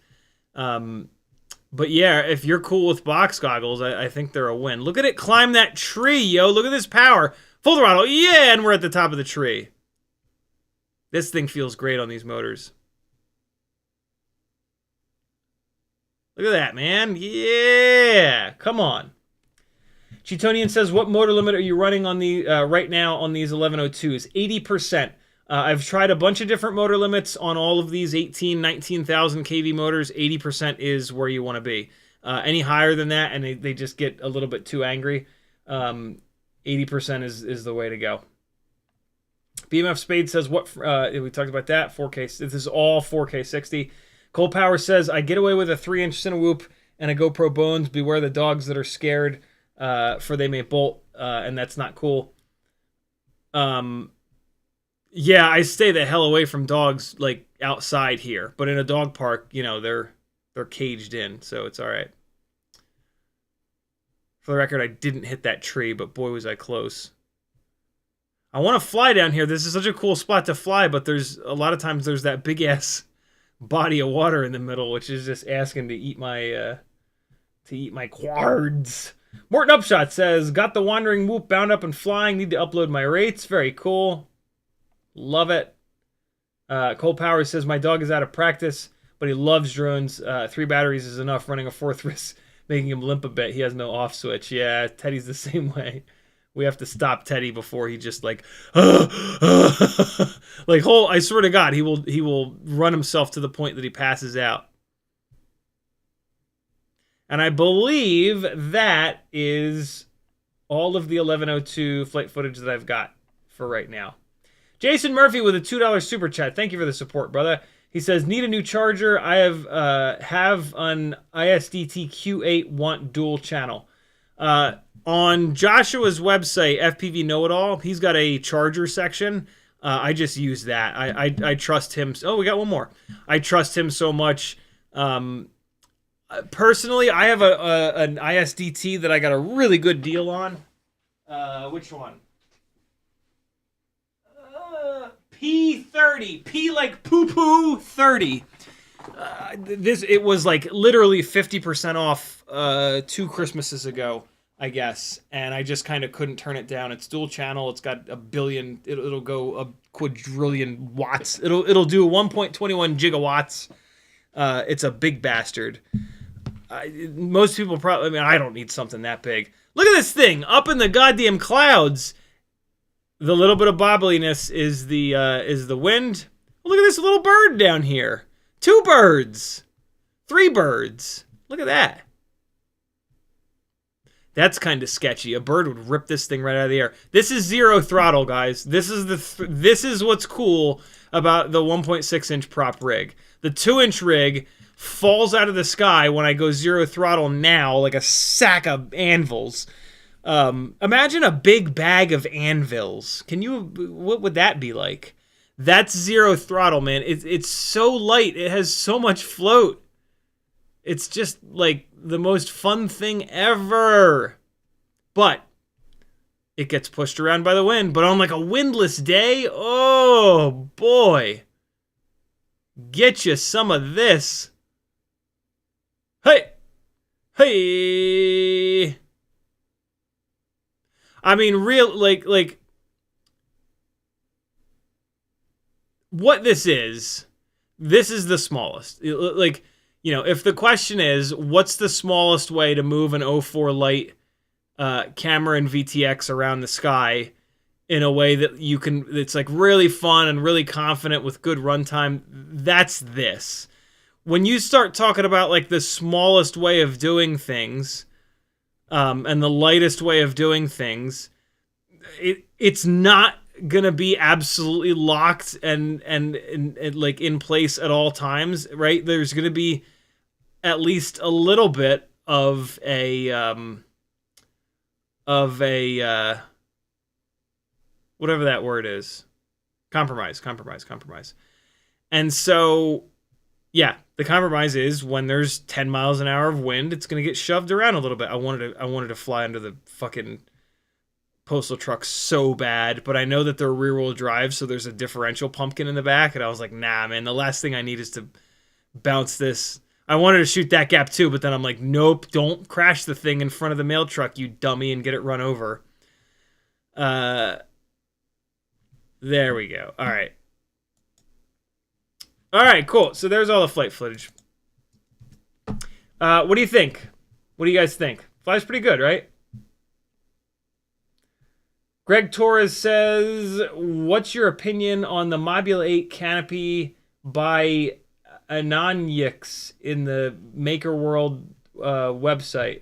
But yeah, if you're cool with box goggles, I think they're a win. Look at it climb that tree, yo. Look at this power. Full throttle. Yeah, and we're at the top of the tree. This thing feels great on these motors. Look at that, man. Yeah. Come on. Cheetonian says, what motor limit are you running on the right now on these 1102s? 80%. I've tried a bunch of different motor limits on all of these 18, 19,000 kV motors. 80% is where you want to be. Any higher than that, and they just get a little bit too angry. 80% is the way to go. BMF Spade says, what, we talked about that, 4K, this is all 4K 60. Cole Power says, I get away with a 3-inch Cinewhoop and a GoPro Bones. Beware the dogs that are scared, for they may bolt, and that's not cool. Yeah, I stay the hell away from dogs, like, outside here. But in a dog park, you know, they're caged in, so it's all right. For the record, I didn't hit that tree, but boy was I close. I want to fly down here. This is such a cool spot to fly, but there's a lot of times there's that big ass body of water in the middle, which is just asking to eat my quards. Morton Upshot says, got the wandering whoop bound up and flying. Need to upload my rates. Very cool. Love it. Cole Powers says, my dog is out of practice, but he loves drones. 3 batteries is enough. Running a 4th risk, making him limp a bit. He has no off switch. Yeah, Teddy's the same way. We have to stop Teddy before he just like, like I swear to God, he will run himself to the point that he passes out. And I believe that is all of the 1102 flight footage that I've got for right now. Jason Murphy with a $2 super chat. Thank you for the support, brother. He says, need a new charger. I have an ISDT Q8, want dual channel. On Joshua's website, FPV Know-It-All, he's got a charger section. I just use that. I trust him. Oh, we got one more. I trust him so much. Personally, I have an ISDT that I got a really good deal on. Which one? P30. P like poo-poo 30. It was like literally 50% off 2 Christmases ago, I guess, and I just kind of couldn't turn it down. It's dual channel. It's got a billion. It'll go a quadrillion watts. It'll do 1.21 gigawatts. It's a big bastard. Most people probably. I mean, I don't need something that big. Look at this thing up in the goddamn clouds. The little bit of bobbliness is the wind. Look at this little bird down here. 2 birds, 3 birds. Look at that. That's kind of sketchy. A bird would rip this thing right out of the air. This is 0 throttle, guys. This is what's cool about the 1.6-inch prop rig. The 2-inch rig falls out of the sky when I go 0 throttle now, like a sack of anvils. Imagine a big bag of anvils. What would that be like? That's 0 throttle, man. It's so light. It has so much float. It's just like the most fun thing ever. But it gets pushed around by the wind. But on like a windless day, oh boy. Get you some of this. Hey. Hey. I mean, what this is, this is the smallest. Like, you know, if the question is, what's the smallest way to move an 04 Lite camera and VTX around the sky in a way that you can, it's like really fun and really confident with good runtime, that's this. When you start talking about like the smallest way of doing things, and the lightest way of doing things, it's not gonna be absolutely locked and like in place at all times, right? There's gonna be at least a little bit of a whatever that word is, compromise. And so, yeah, the compromise is when there's 10 miles an hour of wind, it's gonna get shoved around a little bit. I wanted to fly under the fucking postal truck so bad, but I know that they're rear-wheel drive, so there's a differential pumpkin in the back, and I was like, nah, man, the last thing I need is to bounce this. I wanted to shoot that gap too, but then I'm like, nope, don't crash the thing in front of the mail truck, you dummy, and get it run over. There we go. All right. All right, cool. So there's all the flight footage. What do you think? What do you guys think? Flies pretty good, right? Greg Torres says, what's your opinion on the Module 8 canopy by Anonyx in the makerworld website?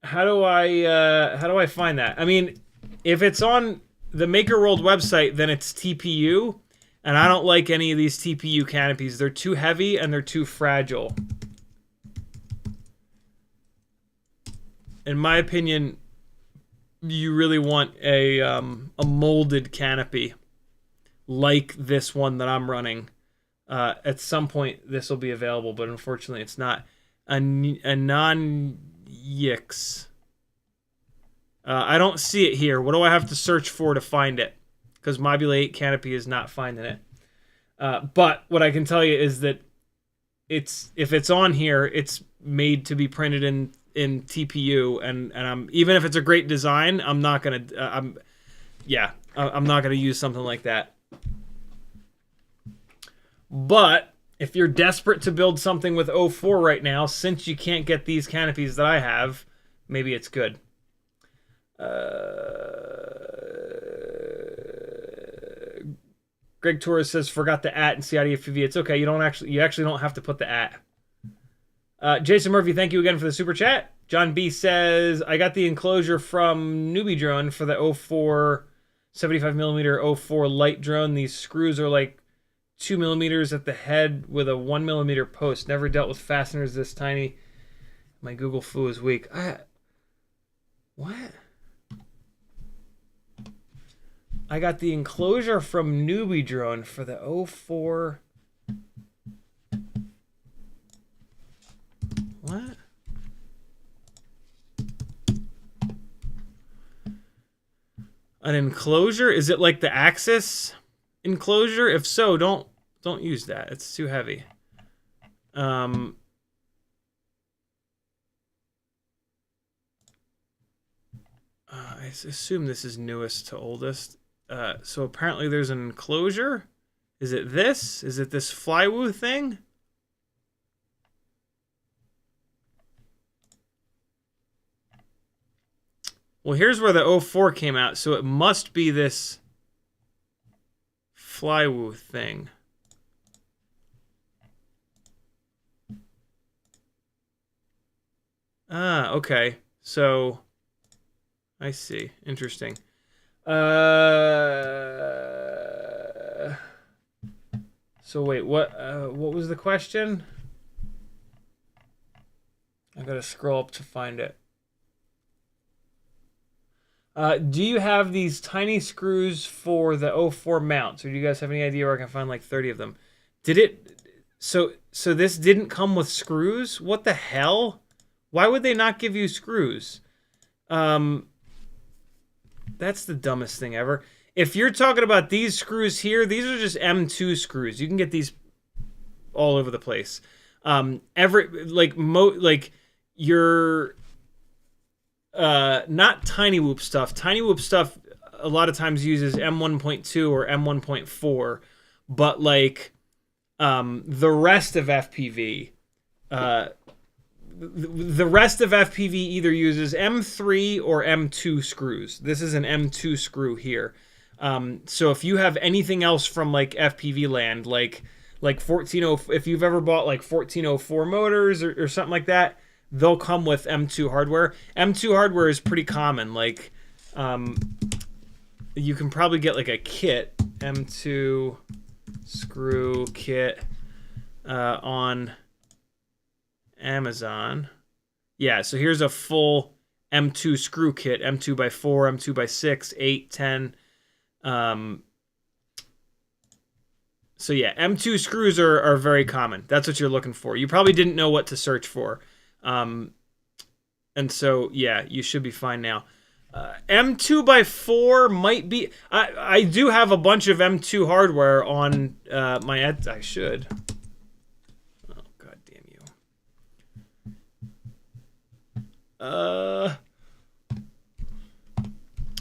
How do I find that? I mean, if it's on the makerworld website, then it's TPU, and I don't like any of these TPU canopies. They're too heavy and they're too fragile. In my opinion, you really want a molded canopy like this one that I'm running. At some point, this will be available, but unfortunately, it's not. A non-yix. I don't see it here. What do I have to search for to find it? Because Module 8 canopy is not finding it. But what I can tell you is that if it's on here, it's made to be printed in TPU, and I'm, even if it's a great design, I'm not gonna I'm not gonna use something like that. But if you're desperate to build something with 04 right now, since you can't get these canopies that I have, maybe it's good. Greg Torres says, forgot the @ in CiottiFPV. It's okay. You actually don't have to put the @ Jason Murphy, thank you again for the super chat. John B says, I got the enclosure from NewBeeDrone for the 04 75mm 04 light drone. These screws are like 2mm at the head with a 1mm post. Never dealt with fasteners this tiny. My Google foo is weak. What? I got the enclosure from NewBeeDrone for the 04. What? An enclosure? Is it like the Axis enclosure? If so, don't use that. It's too heavy. I assume this is newest to oldest. So apparently there's an enclosure. Is it this? Is it this Flywoo thing? Well, here's where the 04 came out, so it must be this Flywoo thing. Ah, okay. So, I see. Interesting. So wait, what was the question? I gotta scroll up to find it. Do you have these tiny screws for the 04 mounts, or do you guys have any idea where I can find like 30 of them? Did it? So this didn't come with screws? What the hell? Why would they not give you screws? That's the dumbest thing ever. If you're talking about these screws here, these are just M2 screws. You can get these all over the place. Your not TinyWhoop stuff. TinyWhoop stuff a lot of times uses M1.2 or M1.4, but like the rest of FPV, the rest of FPV either uses M3 or M2 screws. This is an M2 screw here. So if you have anything else from like FPV land, like 1404, if you've ever bought like 1404 motors or something like that, they'll come with M2 hardware. M2 hardware is pretty common. Like, you can probably get like a kit, M2 screw kit, on Amazon. Yeah, so here's a full M2 screw kit, M2 by 4, M2 by 6, 8, 10. So yeah, M2 screws are very common. That's what you're looking for. You probably didn't know what to search for. And so, yeah, you should be fine now. M2 by 4 might be... I do have a bunch of M2 hardware on my... I should. Oh, god damn you.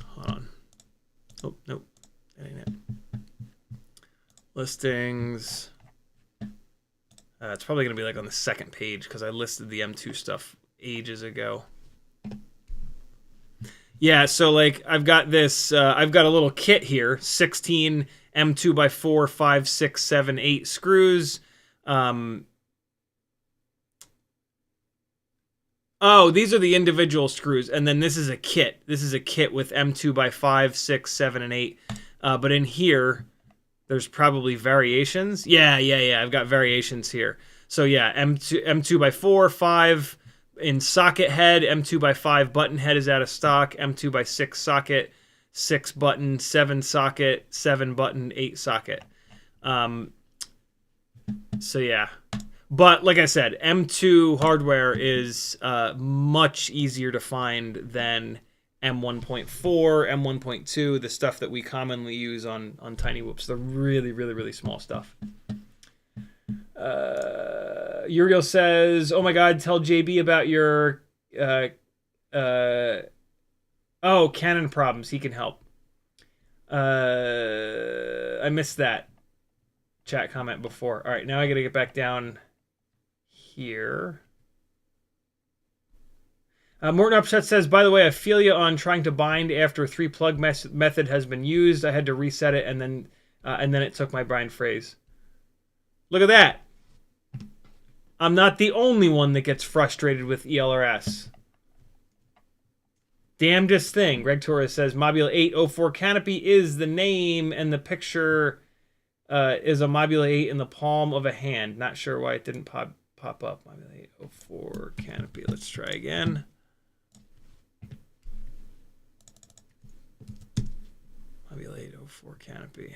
Hold on. Oh, nope. That ain't it. Listings. It's probably going to be like on the second page because I listed the M2 stuff ages ago. Yeah, so like I've got this, I've got a little kit here, 16 M2 by 4, 5, 6, 7, 8 screws. Oh, these are the individual screws, and then this is a kit. This is a kit with M2 by 5, 6, 7, and 8. But in here, there's probably variations. Yeah, I've got variations here. So yeah, M2 by 4, 5 in socket head, M2 by 5 button head is out of stock, M2 by 6 socket, 6 button, 7 socket, 7 button, 8 socket. So yeah. But like I said, M2 hardware is much easier to find than M1.4, M1.2, the stuff that we commonly use on TinyWhoops. The really, really, really small stuff. Uriel says, oh my god, tell JB about your Canon problems. He can help. I missed that chat comment before. All right, now I gotta get back down here. Morton Upset says, by the way, I feel you on trying to bind after a 3-plug method has been used. I had to reset it, and then it took my bind phrase. Look at that. I'm not the only one that gets frustrated with ELRS. Damnedest thing. Greg Torres says, Mobula 804 canopy is the name, and the picture is a Mobula 8 in the palm of a hand. Not sure why it didn't pop up. Mobula 804 canopy. Let's try again. Mobula 804 canopy.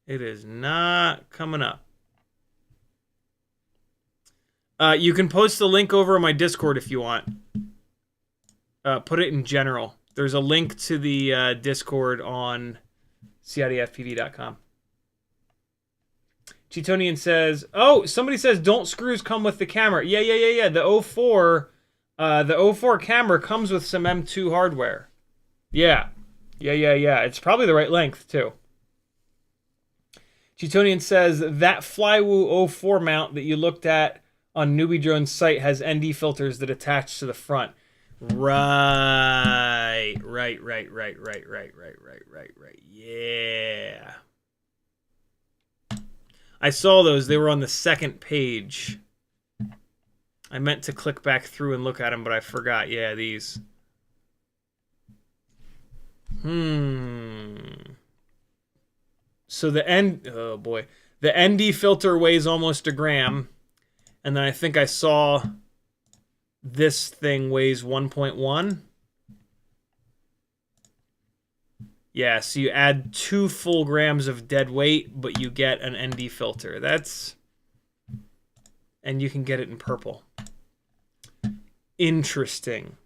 It is not coming up. You can post the link over on my Discord if you want. Put it in general. There's a link to the Discord on CiottiFPV.com. Cheetonian says, oh, somebody says don't screws come with the camera. Yeah. The 04 camera comes with some M2 hardware. Yeah. It's probably the right length too. Cheetonian says that Flywoo 04 mount that you looked at on NewBeeDrone's site has ND filters that attach to the front. Right. Yeah. I saw those. They were on the second page. I meant to click back through and look at them, but I forgot. Yeah, these. So the ND filter weighs almost a gram. And then I think I saw this thing weighs 1.1. Yeah, so you add 2 full grams of dead weight, but you get an ND filter. And you can get it in purple. Interesting.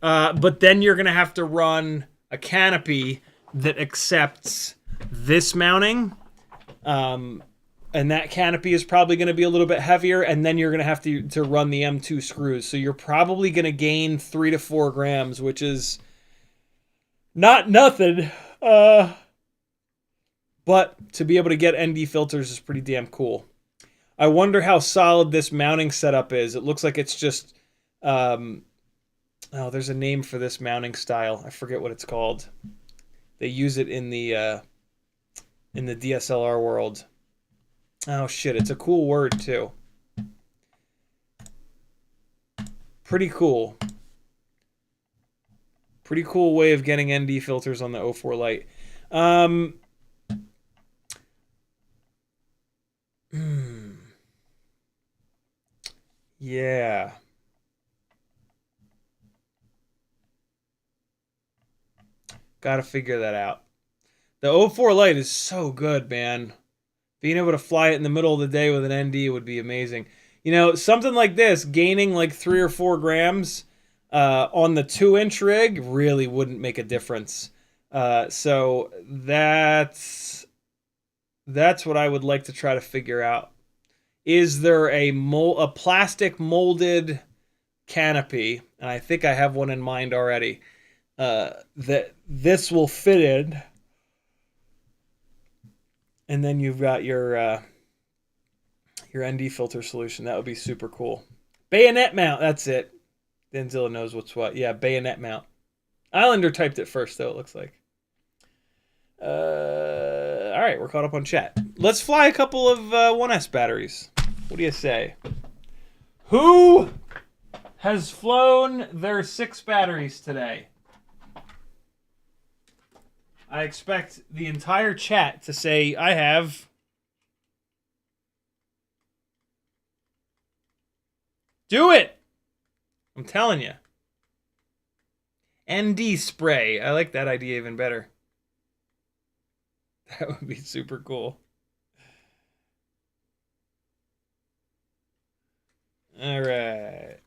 But then you're going to have to run a canopy that accepts this mounting. And that canopy is probably going to be a little bit heavier, and then you're going to have to run the M2 screws. So you're probably going to gain 3 to 4 grams, which is not nothing. But to be able to get ND filters is pretty damn cool. I wonder how solid this mounting setup is. It looks like it's just... oh, there's a name for this mounting style. I forget what it's called. They use it in the DSLR world. Oh shit, it's a cool word too. Pretty cool. Pretty cool way of getting ND filters on the 04 Lite. Yeah. Gotta figure that out. The 04 Lite is so good, man. Being able to fly it in the middle of the day with an ND would be amazing. You know, something like this, gaining like 3 or 4 grams on the 2-inch rig really wouldn't make a difference. So that's what I would like to try to figure out. Is there a plastic molded canopy? And I think I have one in mind already. That this will fit in. And then you've got your ND filter solution. That would be super cool. Bayonet mount, that's it. Denzilla knows what's what. Yeah, bayonet mount. Islander typed it first, though, it looks like. All right, we're caught up on chat. Let's fly a couple of 1S batteries. What do you say? Who has flown their 6 batteries today? I expect the entire chat to say, I have. Do it! I'm telling you. ND spray. I like that idea even better. That would be super cool. All right.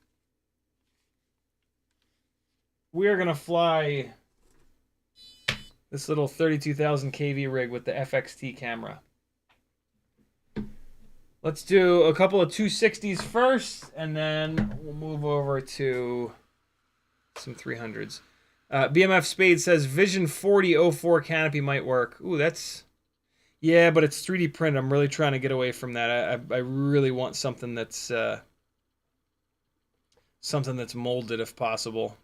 We are going to fly this little 32,000 kV rig with the FXT camera. Let's do a couple of 260s first, and then we'll move over to some 300s. BMF Spade says Vision 4004 canopy might work. Ooh, that's... Yeah, but it's 3D print. I'm really trying to get away from that. I really want something that's molded if possible.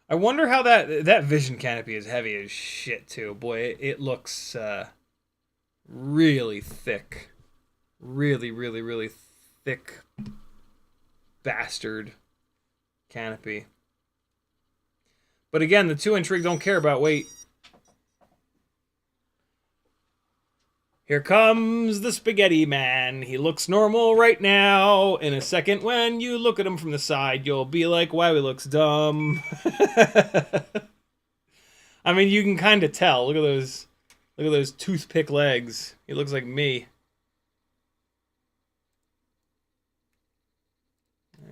I wonder how that Vision canopy is heavy as shit too. Boy, it looks really thick. Really, really, really thick bastard canopy. But again, the 2-inch rig don't care about weight. Here comes the spaghetti man. He looks normal right now. In a second, when you look at him from the side, you'll be like, wow, he looks dumb. I mean, you can kind of tell. Look at those toothpick legs. He looks like me.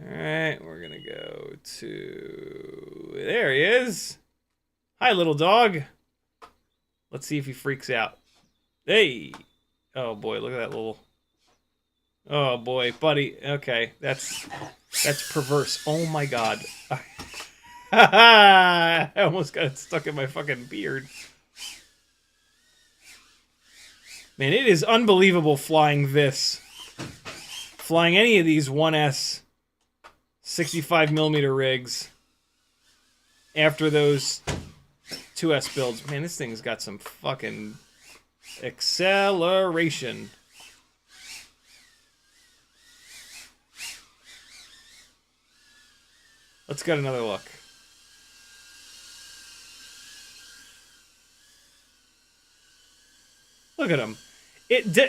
Alright, we're gonna go to... There he is! Hi, little dog! Let's see if he freaks out. Hey! Oh boy, look at that little... Oh boy, buddy. Okay, that's perverse. Oh my god. I almost got it stuck in my fucking beard. Man, it is unbelievable flying this. Flying any of these 1S 65mm rigs after those 2S builds. Man, this thing's got some fucking acceleration. Let's get another look. Look at him.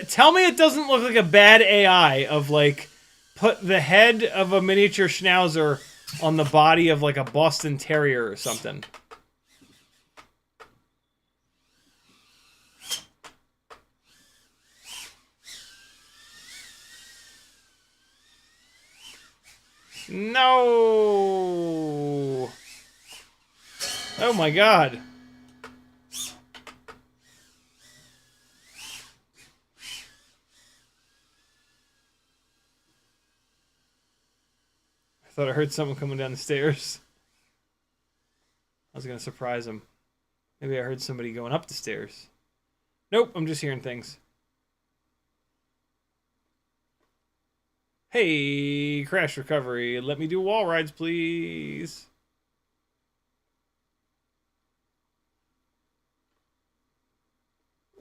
Tell me it doesn't look like a bad AI of like put the head of a miniature schnauzer on the body of like a Boston Terrier or something. No. Oh my god. I thought I heard someone coming down the stairs. I was gonna surprise him. Maybe I heard somebody going up the stairs. Nope, I'm just hearing things. Hey, crash recovery. Let me do wall rides, please.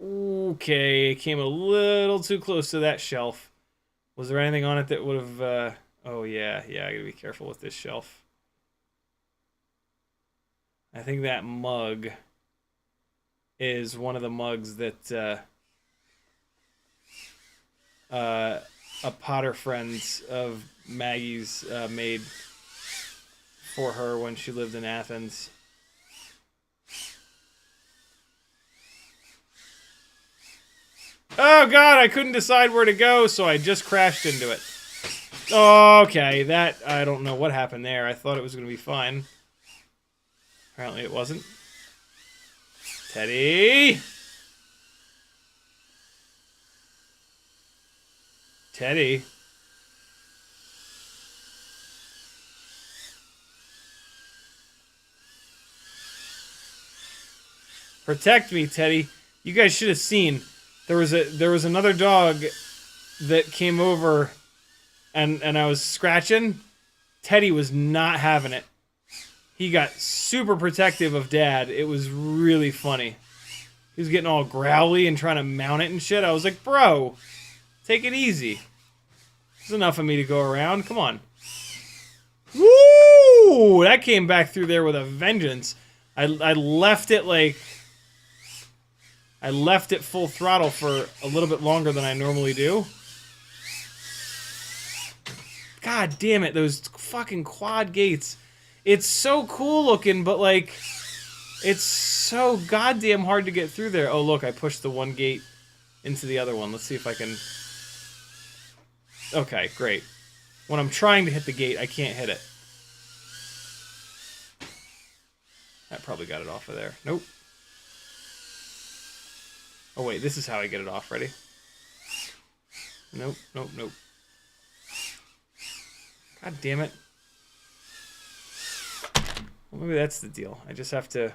Okay, came a little too close to that shelf. Was there anything on it that would have... Oh, yeah, I gotta be careful with this shelf. I think that mug is one of the mugs that a Potter friend of Maggie's made for her when she lived in Athens. Oh god, I couldn't decide where to go, so I just crashed into it. Okay, that, I don't know what happened there. I thought it was going to be fine. Apparently it wasn't. Teddy! Teddy. Protect me, Teddy. You guys should have seen. There was another dog that came over and I was scratching. Teddy was not having it. He got super protective of Dad. It was really funny. He was getting all growly and trying to mount it and shit. I was like, bro, take it easy. There's enough of me to go around. Come on. Woo! That came back through there with a vengeance. I left it like... I left it full throttle for a little bit longer than I normally do. God damn it, those fucking quad gates. It's so cool looking, but like, it's so goddamn hard to get through there. Oh look, I pushed the one gate into the other one. Let's see if I can... Okay, great. When I'm trying to hit the gate, I can't hit it. That probably got it off of there. Nope. Oh wait, this is how I get it off. Ready? Nope, nope, nope. God damn it. Well, maybe that's the deal. I just have to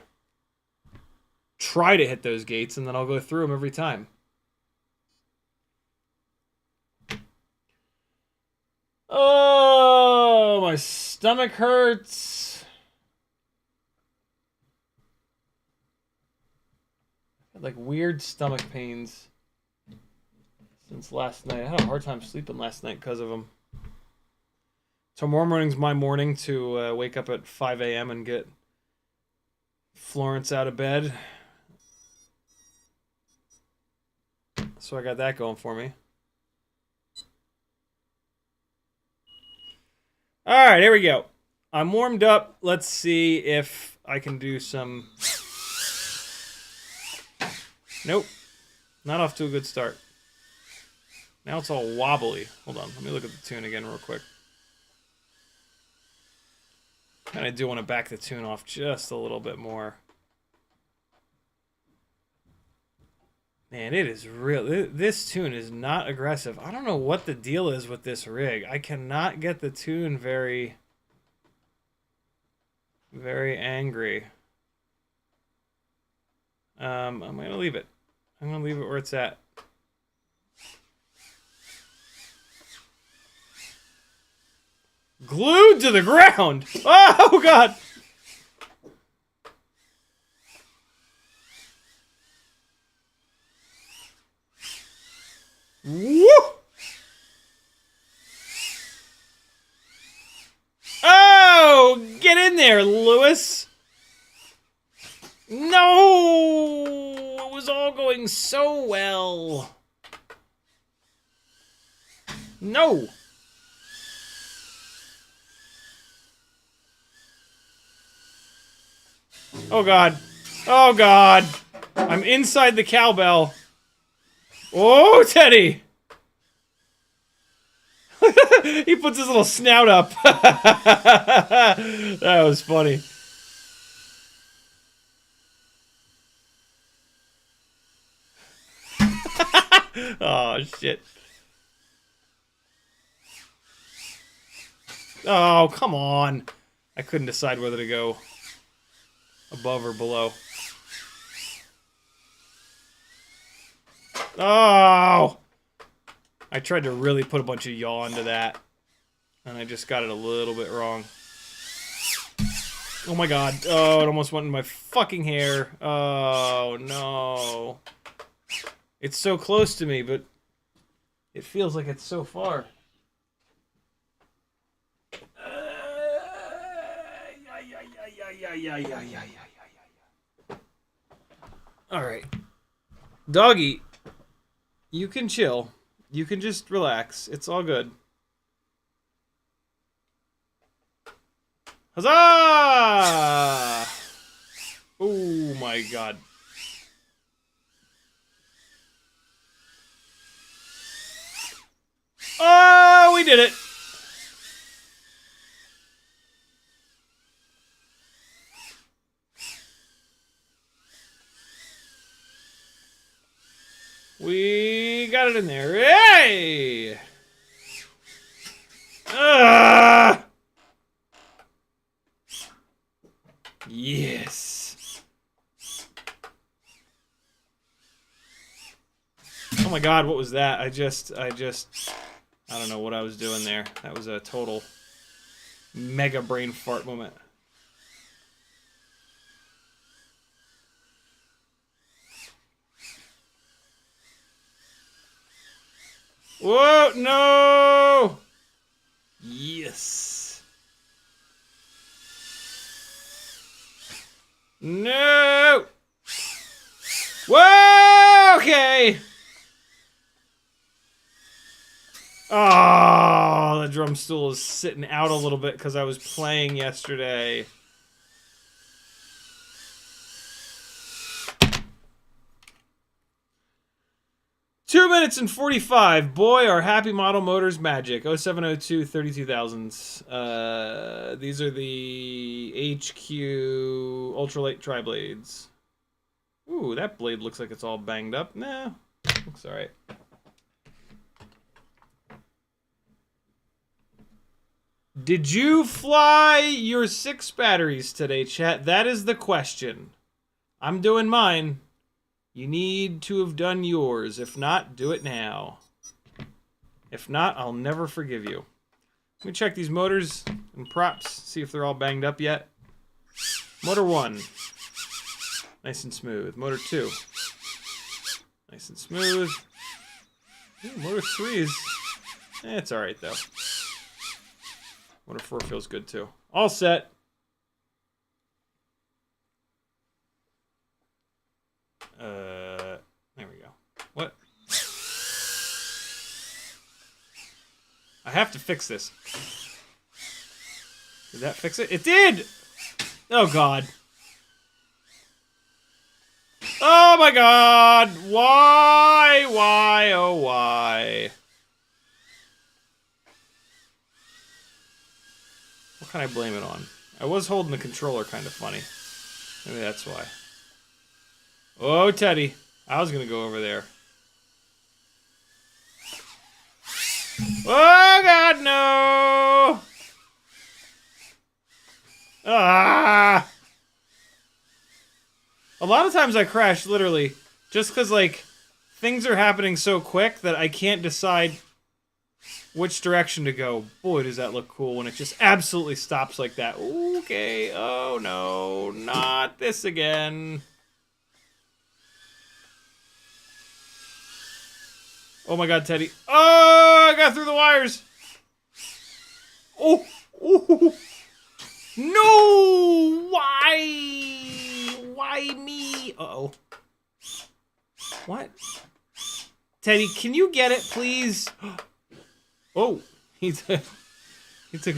try to hit those gates and then I'll go through them every time. Oh, my stomach hurts. I had like weird stomach pains since last night. I had a hard time sleeping last night because of them. Tomorrow morning's my morning to wake up at 5 a.m. and get Florence out of bed. So I got that going for me. Alright, here we go. I'm warmed up. Let's see if I can do some... Nope. Not off to a good start. Now it's all wobbly. Hold on, let me look at the tune again real quick. And I do want to back the tune off just a little bit more. Man, it is real. This tune is not aggressive. I don't know what the deal is with this rig. I cannot get the tune very angry. I'm going to leave it. I'm going to leave it where it's at. Glued to the ground! Oh, God! Woo! Oh! Get in there, Lewis! No! It was all going so well. No! Oh god. Oh god. I'm inside the cowbell. Oh, Teddy! He puts his little snout up. That was funny. Oh, shit. Oh, come on. I couldn't decide whether to go above or below. Oh! I tried to really put a bunch of yaw into that, and I just got it a little bit wrong. Oh my god. Oh, it almost went in my fucking hair. Oh, no. It's so close to me, but it feels like it's so far. Alright. Doggy, you can chill. You can just relax. It's all good. Huzzah! Oh my god. Oh, we did it! We got it in there. Hey! Yes. Oh my god, what was that? I don't know what I was doing there. That was a total mega brain fart moment. Whoa, no! Yes. No! Whoa, okay! Oh, the drum stool is sitting out a little bit because I was playing yesterday. Two minutes and 45. Boy, our Happy Model Motors magic. 0702 32,000s. These are the HQ ultralight tri-blades. Ooh, that blade looks like it's all banged up. Nah, looks alright. Did you fly your 6 batteries today, chat? That is the question. I'm doing mine. You need to have done yours. If not, do it now. If not, I'll never forgive you. Let me check these motors and props, see if they're all banged up yet. Motor 1. Nice and smooth. Motor 2. Nice and smooth. Ooh, motor 3 is... it's alright, though. Motor 4 feels good, too. All set. There we go. What? I have to fix this. Did that fix it? It did! Oh, God. Oh, my God! Why, oh, why? What can I blame it on? I was holding the controller kind of funny. Maybe that's why. Oh, Teddy. I was gonna go over there. Oh, God, no! Ah! A lot of times I crash, literally, just because, like, things are happening so quick that I can't decide which direction to go. Boy, does that look cool when it just absolutely stops like that. Okay, oh no, not this again. Oh my god, Teddy. Oh, I got through the wires. Oh, oh. No, why? Why me? Uh-oh. What? Teddy, can you get it, please? Oh, he took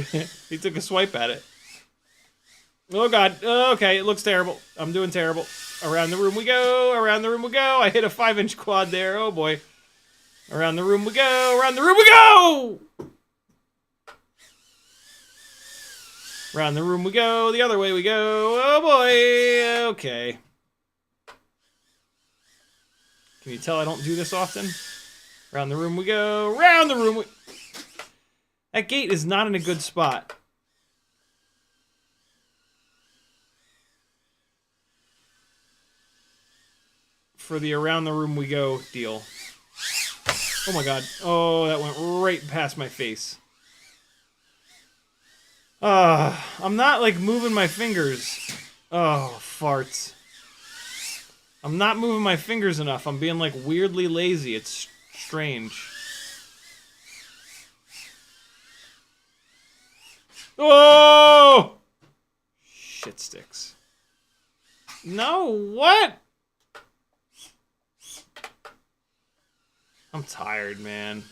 a swipe at it. Oh god. Okay, it looks terrible. I'm doing terrible. Around the room we go. Around the room we go. I hit a 5-inch quad there. Oh boy. Around the room we go. Around the room we go. Around the room we go. The other way we go. Oh boy. Okay. Can you tell I don't do this often? Around the room we go. Around the room we... That gate is not in a good spot. For the around the room we go deal. Oh my god. Oh, that went right past my face. I'm not, like, moving my fingers. Oh, farts. I'm not moving my fingers enough. I'm being, like, weirdly lazy. It's strange. Oh! Shit sticks. No, what? I'm tired, man.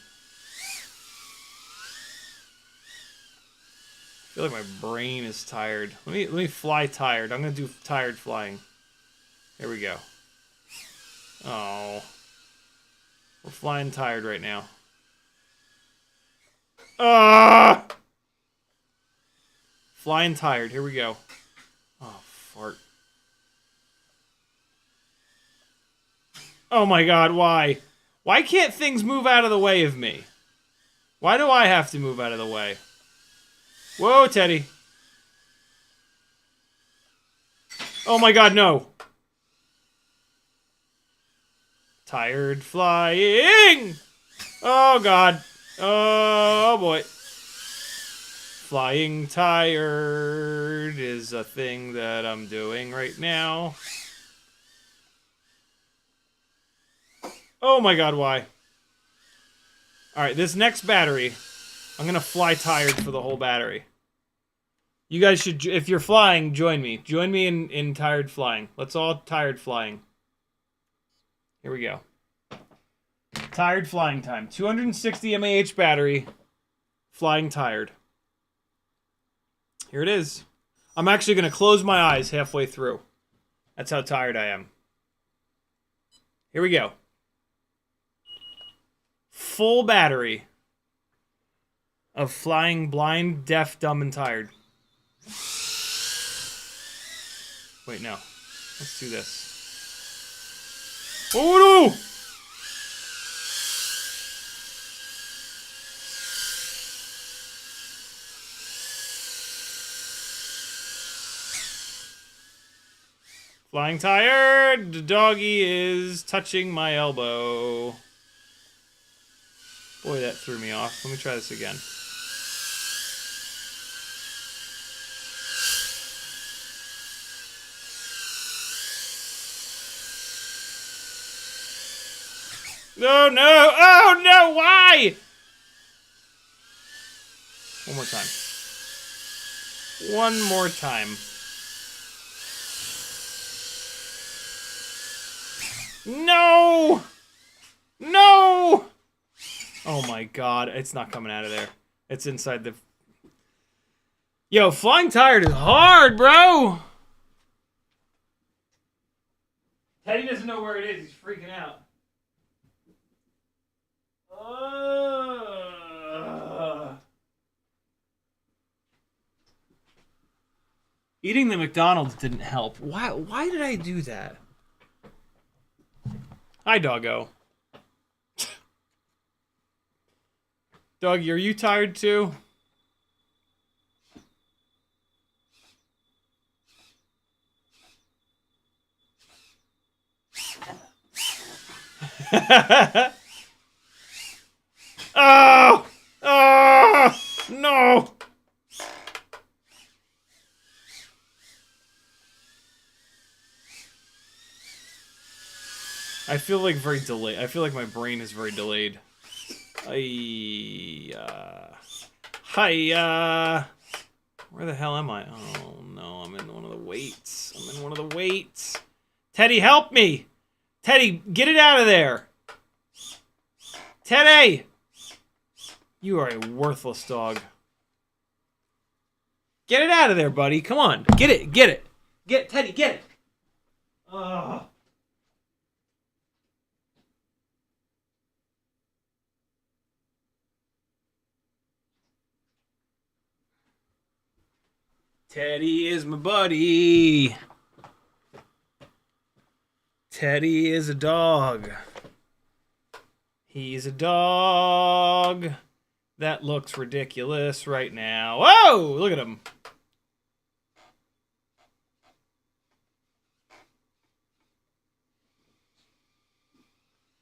I feel like my brain is tired. Let me fly tired. I'm gonna do tired flying. Here we go. Oh. We're flying tired right now. Ah! Flying tired. Here we go. Oh, fart. Oh my god, why? Why can't things move out of the way of me? Why do I have to move out of the way? Whoa, Teddy. Oh my god, no. Tired flying! Oh god. Oh boy. Flying tired is a thing that I'm doing right now. Oh my god, why? Alright, this next battery, I'm gonna fly tired for the whole battery. You guys should, if you're flying, join me. Join me in tired flying. Let's all tired flying. Here we go. Tired flying time. 260 mAh battery. Flying tired. Here it is. I'm actually going to close my eyes halfway through. That's how tired I am. Here we go. Full battery of flying blind, deaf, dumb, and tired. Wait, no. Let's do this. Oh, no! Flying tired! The doggy is touching my elbow. Boy, that threw me off. Let me try this again. No, no! Oh, no! Why? One more time. One more time. No! No! Oh my god, it's not coming out of there. It's inside the... Yo, flying tired is hard, bro! Teddy doesn't know where it is. He's freaking out. Eating the McDonald's didn't help. Why did I do that? Hi, doggo. Doggy, are you tired too? Oh! Oh! No! I feel like very delayed. I feel like my brain is very delayed. Hiya! Where the hell am I? Oh no, I'm in one of the weights. I'm in one of the weights. Teddy, help me! Teddy, get it out of there! Teddy! You are a worthless dog. Get it out of there, buddy. Come on. Get it. Get it. Get Teddy, get it. Ugh. Teddy is my buddy. Teddy is a dog. He's a dog that looks ridiculous right now. Whoa! Look at him.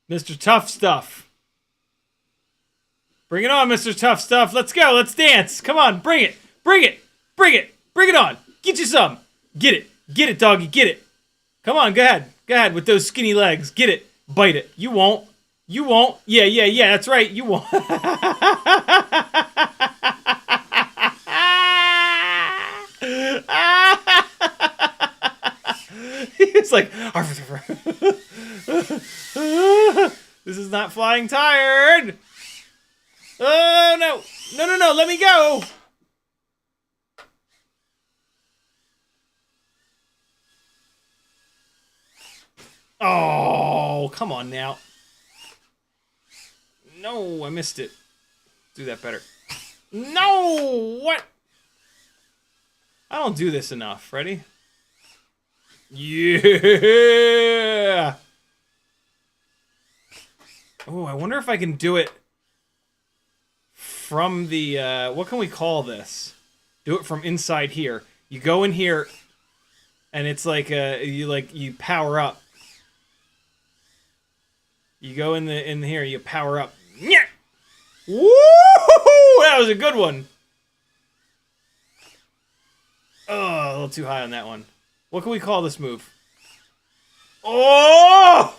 Mr. Tough Stuff. Bring it on, Mr. Tough Stuff. Let's go. Let's dance. Come on. Bring it. Bring it. Bring it. Bring it on. Get you some. Get it. Get it, doggy. Get it. Come on. Go ahead. Go ahead with those skinny legs. Get it. Bite it. You won't. You won't. Yeah, yeah, yeah. That's right. You won't. It's like, this is not flying tired. Oh, no. No, no, no. Let me go. Oh, come on now. No, I missed it. Do that better. No! What? I don't do this enough. Ready? Yeah! Oh, I wonder if I can do it from the, what can we call this? Do it from inside here. You go in here, and it's like, you power up. You go in here, you power up. Yeah! Woo! That was a good one. Oh, a little too high on that one. What can we call this move? Oh!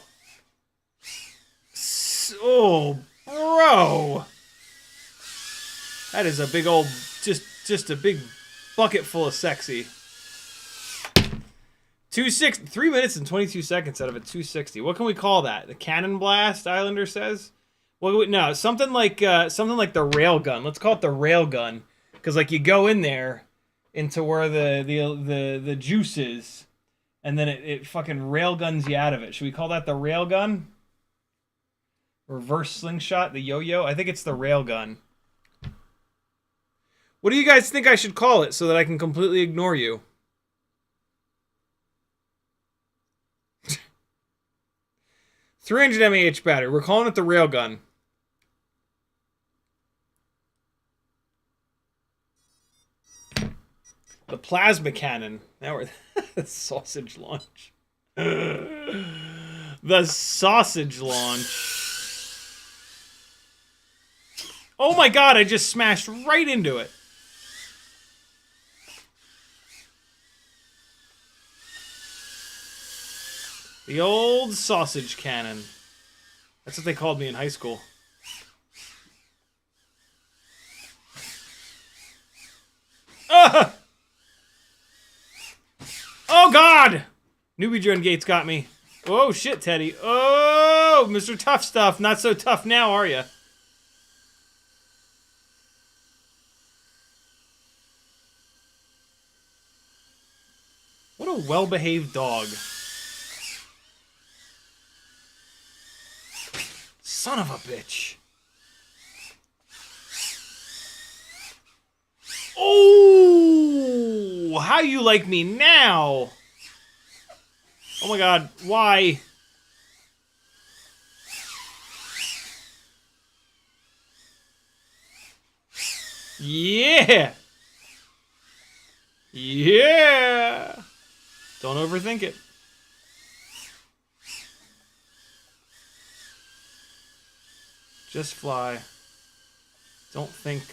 Oh, bro. That is a big old, just a big bucket full of sexy. 3 minutes and 22 seconds out of a 260. What can we call that? The cannon blast, Islander says? Well, no, something like the rail gun. Let's call it the rail gun, because like you go in there into where the juice is, and then it fucking rail guns you out of it. Should we call that the rail gun? Reverse slingshot, the yo-yo. I think it's the rail gun. What do you guys think I should call it so that I can completely ignore you? $300 mAh battery. We're calling it the railgun. The plasma cannon. Now we're the sausage launch. The sausage launch. Oh my god! I just smashed right into it. The old sausage cannon. That's what they called me in high school. Oh god! NewBeeDrone gates got me. Oh shit, Teddy. Oh, Mr. Tough Stuff. Not so tough now, are ya? What a well-behaved dog. Son of a bitch. Oh, how you like me now? Oh my god, why? Yeah. Yeah. Don't overthink it. Just fly. Don't think.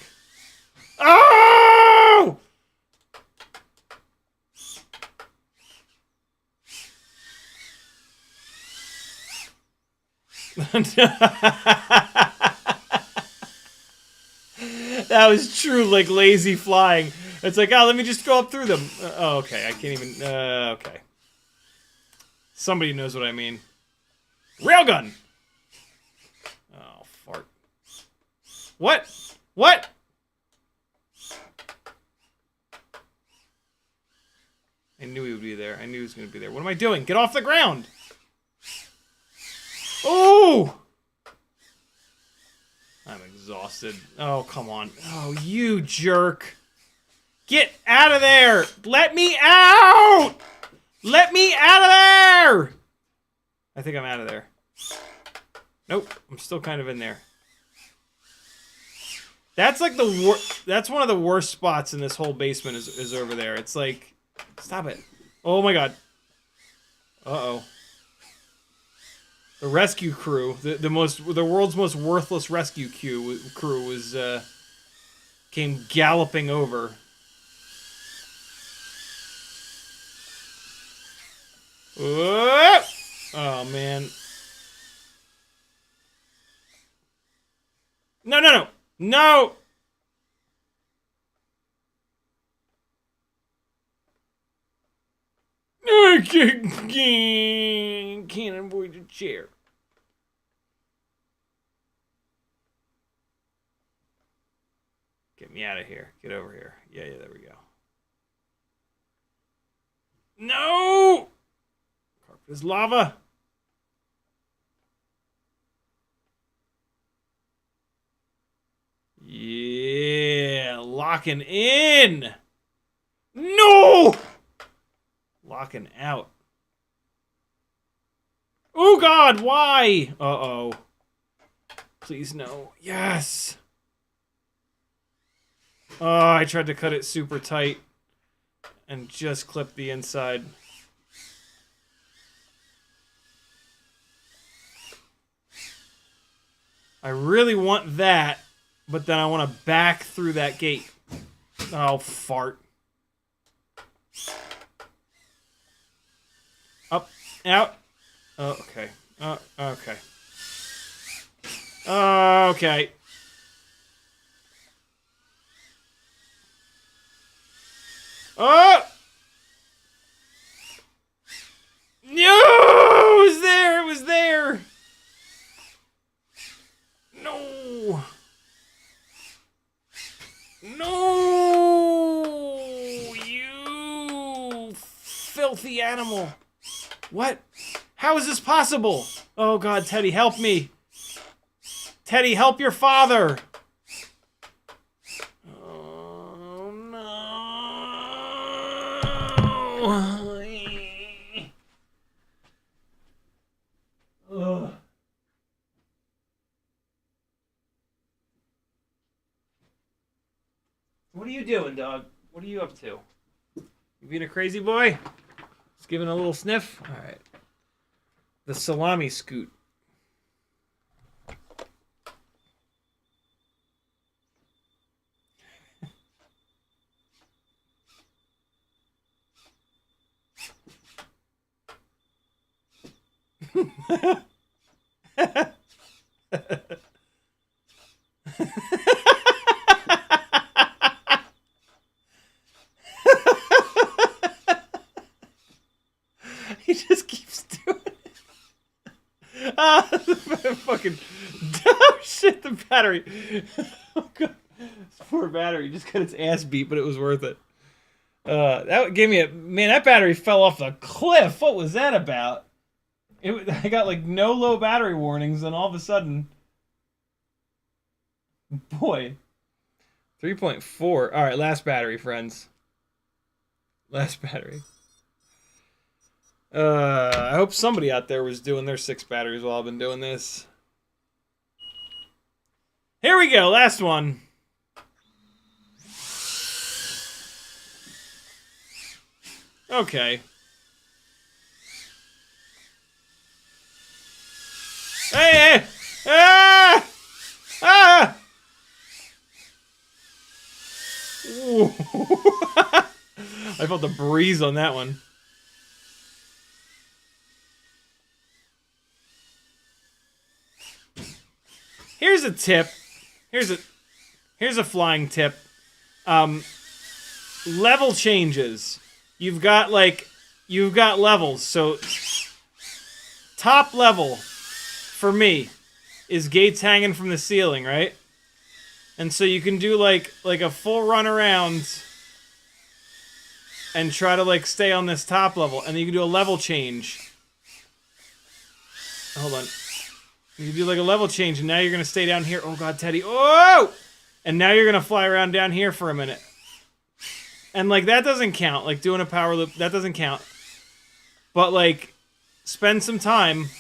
Oh! That was true, like, lazy flying. It's like, oh, let me just go up through them. Oh, okay, I can't even... okay. Somebody knows what I mean. Railgun! Oh, fart. What? What? I knew he would be there. I knew he was going to be there. What am I doing? Get off the ground! Oh! I'm exhausted. Oh, come on. Oh, you jerk. Get out of there! Let me out! Let me out of there! I think I'm out of there. Nope, I'm still kind of in there. That's like the worst. That's one of the worst spots in this whole basement is over there. It's like, stop it. Oh my god. Uh-oh. The rescue crew, the world's most worthless rescue crew was came galloping over. Whoop! Oh man. No, no, no. No. I can't avoid the chair. Get me out of here. Get over here. Yeah, there we go. No! Carpet is lava. Yeah, locking in. No! Locking out. Oh God, why? Uh-oh. Please no. Yes. Oh, I tried to cut it super tight and just clip the inside. I really want that, but then I want to back through that gate. Oh, fart. Up, out. Oh, okay. Okay. Okay. Oh! No! It was there! It was there! No! No! You filthy animal! What? How is this possible? Oh God, Teddy, help me! Teddy, help your father! Oh no! Ugh. What are you doing, dog? What are you up to? You being a crazy boy? Just giving a little sniff? Alright. The salami scoot. He just keeps doing it. Ah, fucking oh shit, the battery. Oh God, this poor battery just got its ass beat, but it was worth it. That gave me a man. That battery fell off the cliff. What was that about? I got like no low battery warnings, and all of a sudden, boy, 3.4. All right, last battery, friends. Last battery. I hope somebody out there was doing their 6 batteries while I've been doing this. Here we go, last one. Okay. Hey, hey! Ah! Ah! I felt the breeze on that one. Here's a tip. Here's a flying tip. Level changes. You've got levels. So top level for me is gates hanging from the ceiling, right? And so you can do like a full run around and try to like stay on this top level, and then you can do a level change. Hold on. You can do like a level change, and now you're gonna stay down here. Oh God, Teddy! Oh! And now you're gonna fly around down here for a minute. And like that doesn't count. Like doing a power loop, that doesn't count. But like, spend some time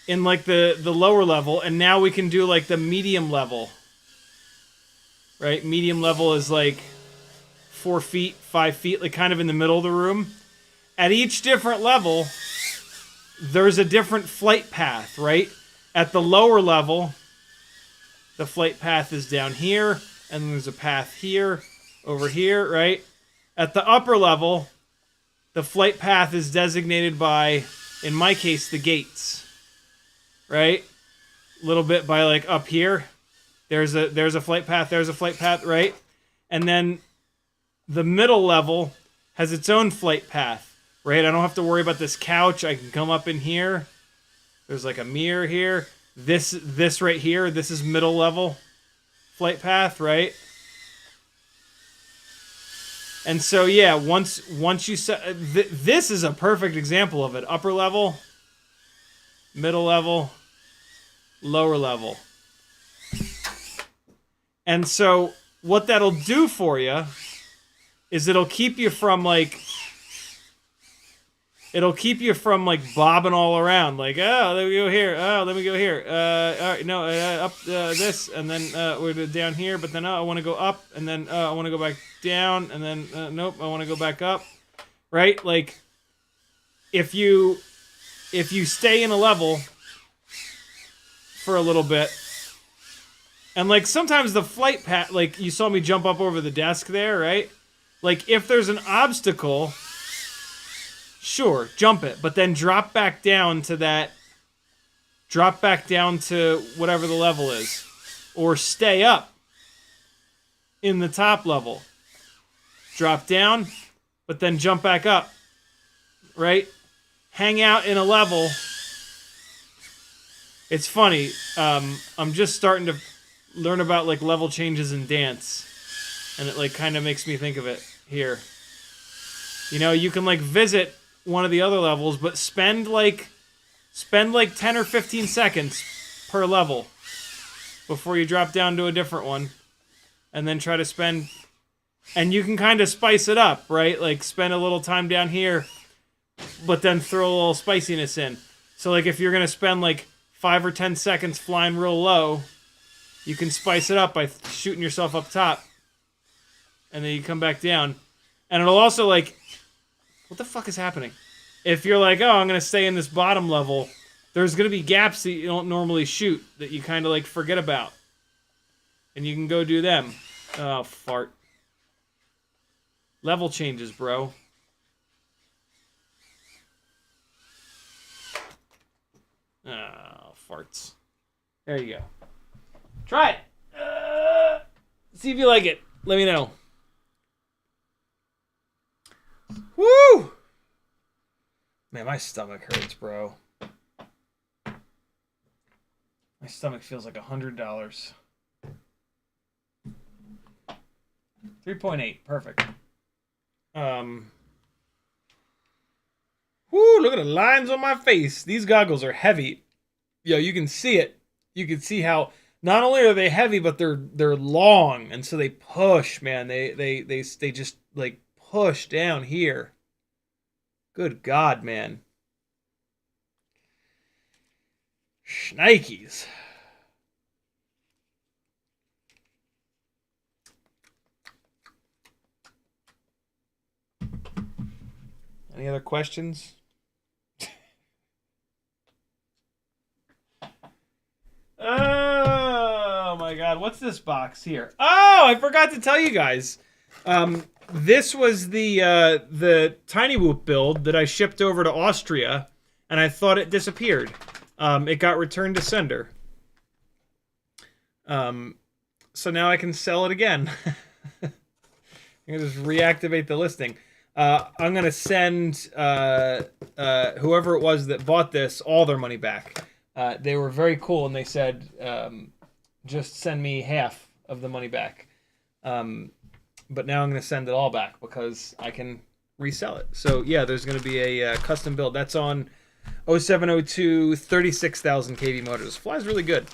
in like the lower level, and now we can do like the medium level. Right? Medium level is like 4 feet, 5 feet, like kind of in the middle of the room. At each different level, there's a different flight path, right? At the lower level, the flight path is down here, and then there's a path here, over here, right? At the upper level, the flight path is designated by, in my case, the gates, right? A little bit by like up here. There's a flight path, there's a flight path, right? And then the middle level has its own flight path, right? I don't have to worry about this couch. I can come up in here. There's like a mirror here. This right here, this is middle level flight path, right? And so yeah, once you set, this is a perfect example of it. Upper level, middle level, lower level. And so what that'll do for you is it'll keep you from like bobbing all around, like, oh, let me go here, oh, let me go here, all right, no, up this, and then we're down here, but then I want to go up, and then I want to go back down, and then nope, I want to go back up, right? Like, if you stay in a level for a little bit, and like sometimes the flight path, like you saw me jump up over the desk there, right? Like if there's an obstacle, sure, jump it, but then drop back down to whatever the level is. Or stay up in the top level. Drop down, but then jump back up. Right? Hang out in a level. It's funny, I'm just starting to learn about like level changes in dance. And it like kind of makes me think of it here. You know, you can like visit one of the other levels, but spend like 10 or 15 seconds per level before you drop down to a different one, and then try to spend, and you can kind of spice it up, right? Like spend a little time down here, but then throw a little spiciness in. So like if you're gonna spend like 5 or 10 seconds flying real low, you can spice it up by shooting yourself up top, and then you come back down, and it'll also like, what the fuck is happening? If you're like, oh, I'm going to stay in this bottom level, there's going to be gaps that you don't normally shoot that you kind of like forget about. And you can go do them. Oh, fart. Level changes, bro. Oh, farts. There you go. Try it. See if you like it. Let me know. Woo! Man, my stomach hurts, bro. My stomach feels like $100. 3.8, perfect. Woo, look at the lines on my face. These goggles are heavy. Yo, you can see it. You can see how not only are they heavy, but they're long, and so they push, man. They just like push down here. Good God, man. Shnikes. Any other questions? Oh my God, what's this box here? Oh, I forgot to tell you guys. This was the TinyWhoop build that I shipped over to Austria, and I thought it disappeared. It got returned to sender. So now I can sell it again. I'm gonna just reactivate the listing. I'm gonna send whoever it was that bought this all their money back. They were very cool, and they said, just send me half of the money back. But now I'm going to send it all back because I can resell it. So yeah, there's going to be a custom build. That's on 0702 36,000 kV motors. Flies really good.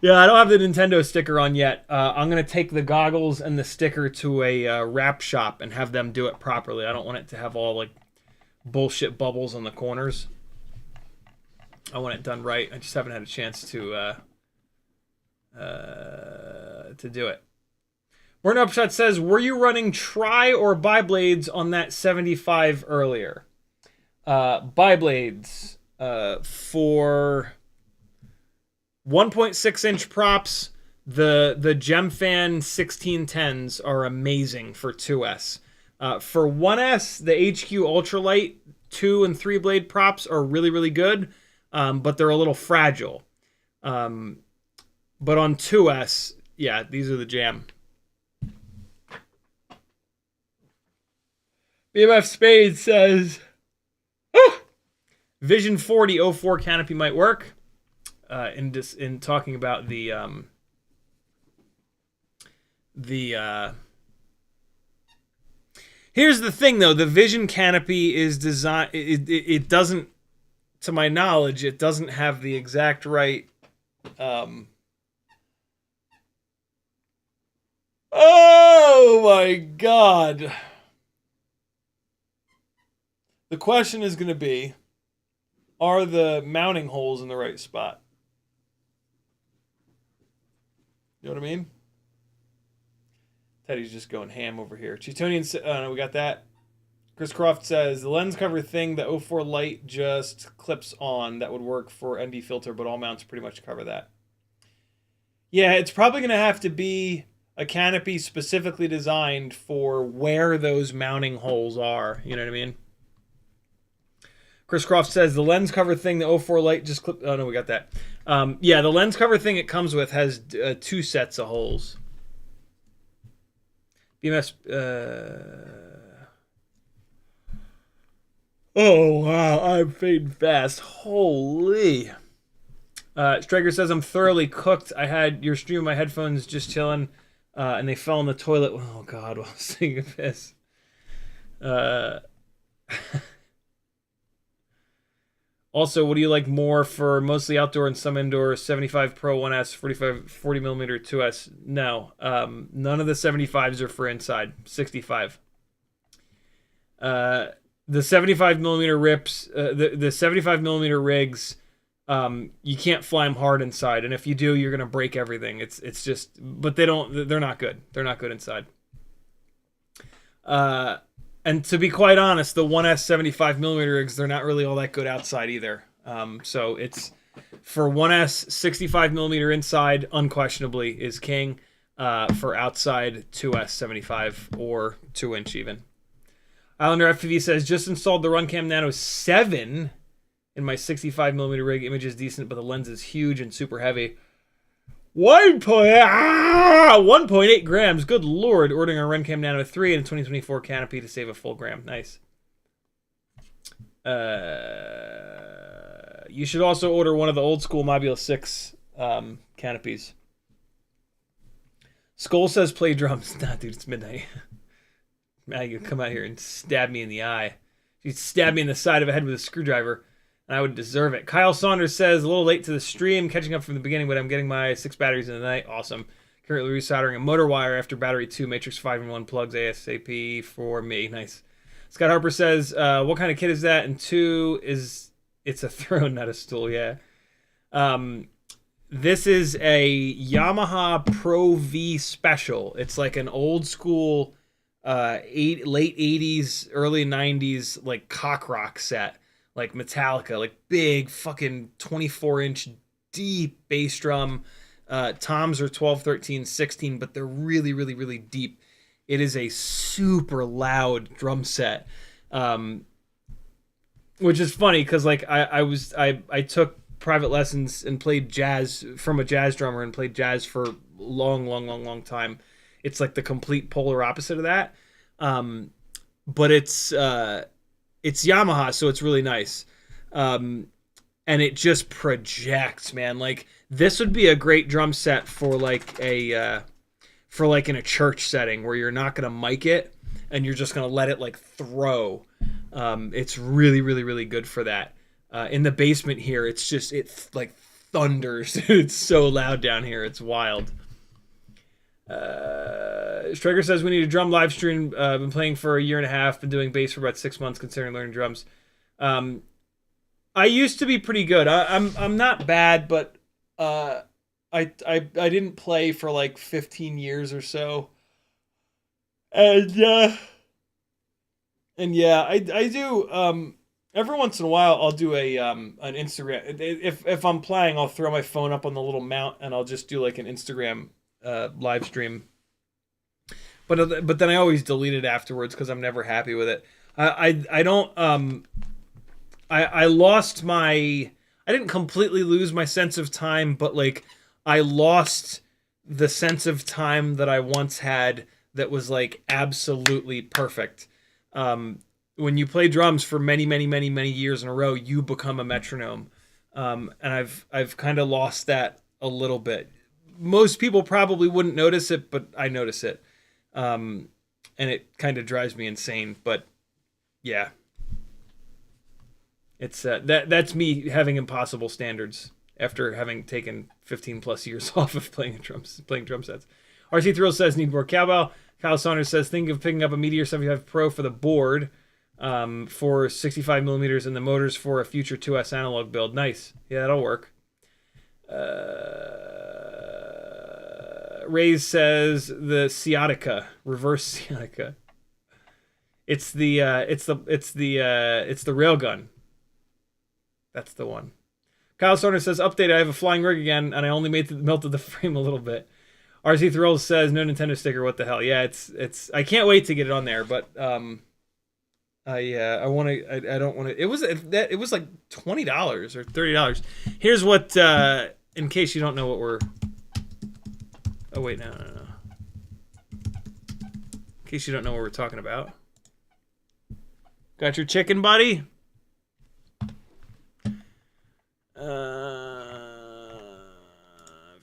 Yeah, I don't have the Nintendo sticker on yet. I'm going to take the goggles and the sticker to a wrap shop and have them do it properly. I don't want it to have all like bullshit bubbles on the corners. I want it done right. I just haven't had a chance to do it. Morton Upshot says, were you running tri or biblades on that 75 earlier? Biblades for 1.6 inch props. The Gemfan 1610s are amazing for 2S. For 1S, the HQ Ultralight 2 and 3 blade props are really, really good, but they're a little fragile. But on 2S, yeah, these are the jam. BMF Spade says, Vision 4004 canopy might work. In talking about here's the thing though, the Vision canopy is designed, it doesn't, to my knowledge, it doesn't have the exact right oh my god. The question is going to be, are the mounting holes in the right spot? You know what I mean? Teddy's just going ham over here. Cheetonian, no, we got that. Chris Croft says, the lens cover thing, the 04 light just clips on. That would work for ND filter, but all mounts pretty much cover that. Yeah, it's probably going to have to be a canopy specifically designed for where those mounting holes are. You know what I mean? Chris Croft says, the lens cover thing, the 04 light just clip... Oh, no, we got that. Yeah, the lens cover thing it comes with has 2 sets of holes. BMS... Oh, wow, I'm fading fast. Holy. Striker says, I'm thoroughly cooked. I had your stream of my headphones just chilling, and they fell in the toilet. Oh, God, while I was singing this. Also, what do you like more for mostly outdoor and some indoor? 75 Pro 1S, 40mm 2S? No. None of the 75s are for inside. 65. The 75mm rips, the 75mm rigs, you can't fly them hard inside, and if you do, you're gonna break everything. It's just, but they're not good. They're not good inside. And to be quite honest, the 1S 75mm rigs, they're not really all that good outside either. So it's, for 1S 65mm inside, unquestionably is king. For outside, 2S 75 or 2-inch even. Islander FPV says, just installed the RunCam Nano 7 in my 65mm rig. Image is decent, but the lens is huge and super heavy. 1.8 grams. Good lord. Ordering a RunCam Nano 3 and 2024 canopy to save a full gram. Nice. You should also order one of the old school Mobula 6 canopies. Skull says play drums. Nah, dude, it's midnight. Maggie would come out here and stab me in the eye. She'd stab me in the side of the head with a screwdriver, and I would deserve it. Kyle Saunders says, a little late to the stream, catching up from the beginning, but I'm getting my 6 batteries in the night. Awesome. Currently resoldering a motor wire after battery 2 Matrix 5-in-1 plugs ASAP for me. Nice. Scott Harper says, what kind of kit is that? And 2 is, it's a throne, not a stool. Yeah. This is a Yamaha Pro V Special. It's like an old school late 80s, early 90s, like cock rock set. Like Metallica, like big fucking 24-inch deep bass drum. Toms are 12, 13, 16, but they're really, really, really deep. It is a super loud drum set, which is funny because like I took private lessons and played jazz from a jazz drummer and played jazz for a long time. It's like the complete polar opposite of that, but it's Yamaha, so it's really nice. And it just projects, man. Like, this would be a great drum set for like a in a church setting where you're not gonna mic it and you're just gonna let it like throw. It's really, really, really good for that. In the basement here, it like thunders. It's so loud down here. It's wild. Striker says we need a drum live stream. Been playing for a year and a half. Been doing bass for about 6 months, considering learning drums. I used to be pretty good. I'm not bad, but I didn't play for like 15 years or so. And yeah, I do. Every once in a while, I'll do an Instagram. If I'm playing, I'll throw my phone up on the little mount, and I'll just do like an Instagram live stream. But then I always delete it afterwards because I'm never happy with it. I don't I lost my, I didn't completely lose my sense of time, but like I lost the sense of time that I once had that was like absolutely perfect. When you play drums for many years in a row, you become a metronome. And I've kind of lost that a little bit. Most people probably wouldn't notice it, but I notice it. And it kind of drives me insane, but yeah. It's that's me having impossible standards after having taken 15 plus years off of playing drum sets. RC Thrill says need more cowbell. Kyle Saunders says think of picking up a Meteor 75 Pro for the board for 65 millimeters and the motors for a future 2S analog build. Nice. Yeah, that'll work. Ray's says the Ciotica, reverse Ciotica. It's the railgun. That's the one. Kyle Saunders says update. I have a flying rig again, and I only melted the frame a little bit. RC Thrill says no Nintendo sticker. What the hell? Yeah, it's. I can't wait to get it on there, but I want to. I don't want to. It was like $20 or $30. Here's what. In case you don't know what we're. Oh wait, no. In case you don't know what we're talking about. Got your chicken, buddy?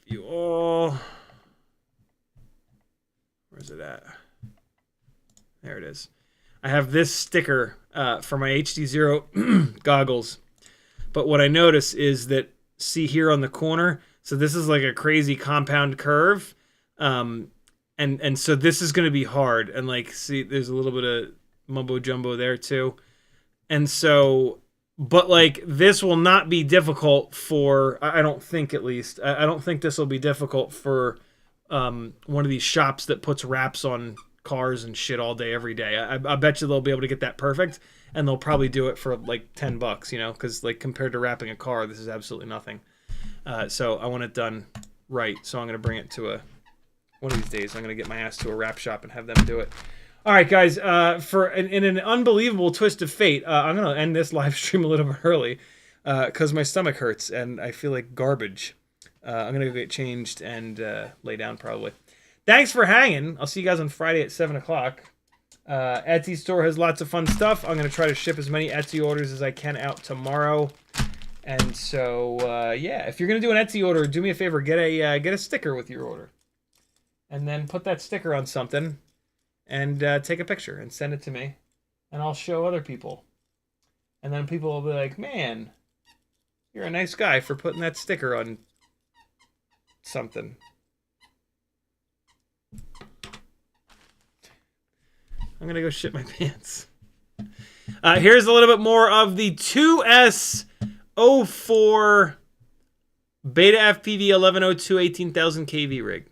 View all. Where's it at? There it is. I have this sticker for my HDZero goggles. But what I notice is that, see here on the corner, so this is like a crazy compound curve. And so this is going to be hard. And like, see, there's a little bit of mumbo jumbo there too. And so, but like, this will not be difficult for, I don't think at least, I don't think this will be difficult for one of these shops that puts wraps on cars and shit all day, every day. I bet you they'll be able to get that perfect, and they'll probably do it for like $10, you know, because like compared to wrapping a car, this is absolutely nothing. So I want it done right. So I'm going to bring it to one of these days, I'm going to get my ass to a wrap shop and have them do it. All right, guys, in an unbelievable twist of fate, I'm going to end this live stream a little bit early because my stomach hurts and I feel like garbage. I'm going to go get changed and lay down probably. Thanks for hanging. I'll see you guys on Friday at 7 o'clock. Etsy store has lots of fun stuff. I'm going to try to ship as many Etsy orders as I can out tomorrow. And so, yeah, if you're going to do an Etsy order, do me a favor, get a sticker with your order. And then put that sticker on something and take a picture and send it to me. And I'll show other people. And then people will be like, man, you're a nice guy for putting that sticker on something. I'm going to go shit my pants. Here's a little bit more of the 2S04 BetaFPV 1102 18,000 kV rig.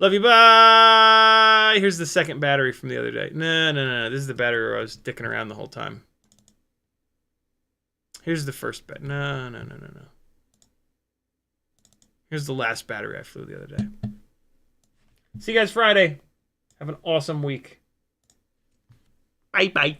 Love you, bye! Here's the second battery from the other day. No. This is the battery where I was dicking around the whole time. Here's the first battery. No. Here's the last battery I flew the other day. See you guys Friday. Have an awesome week. Bye.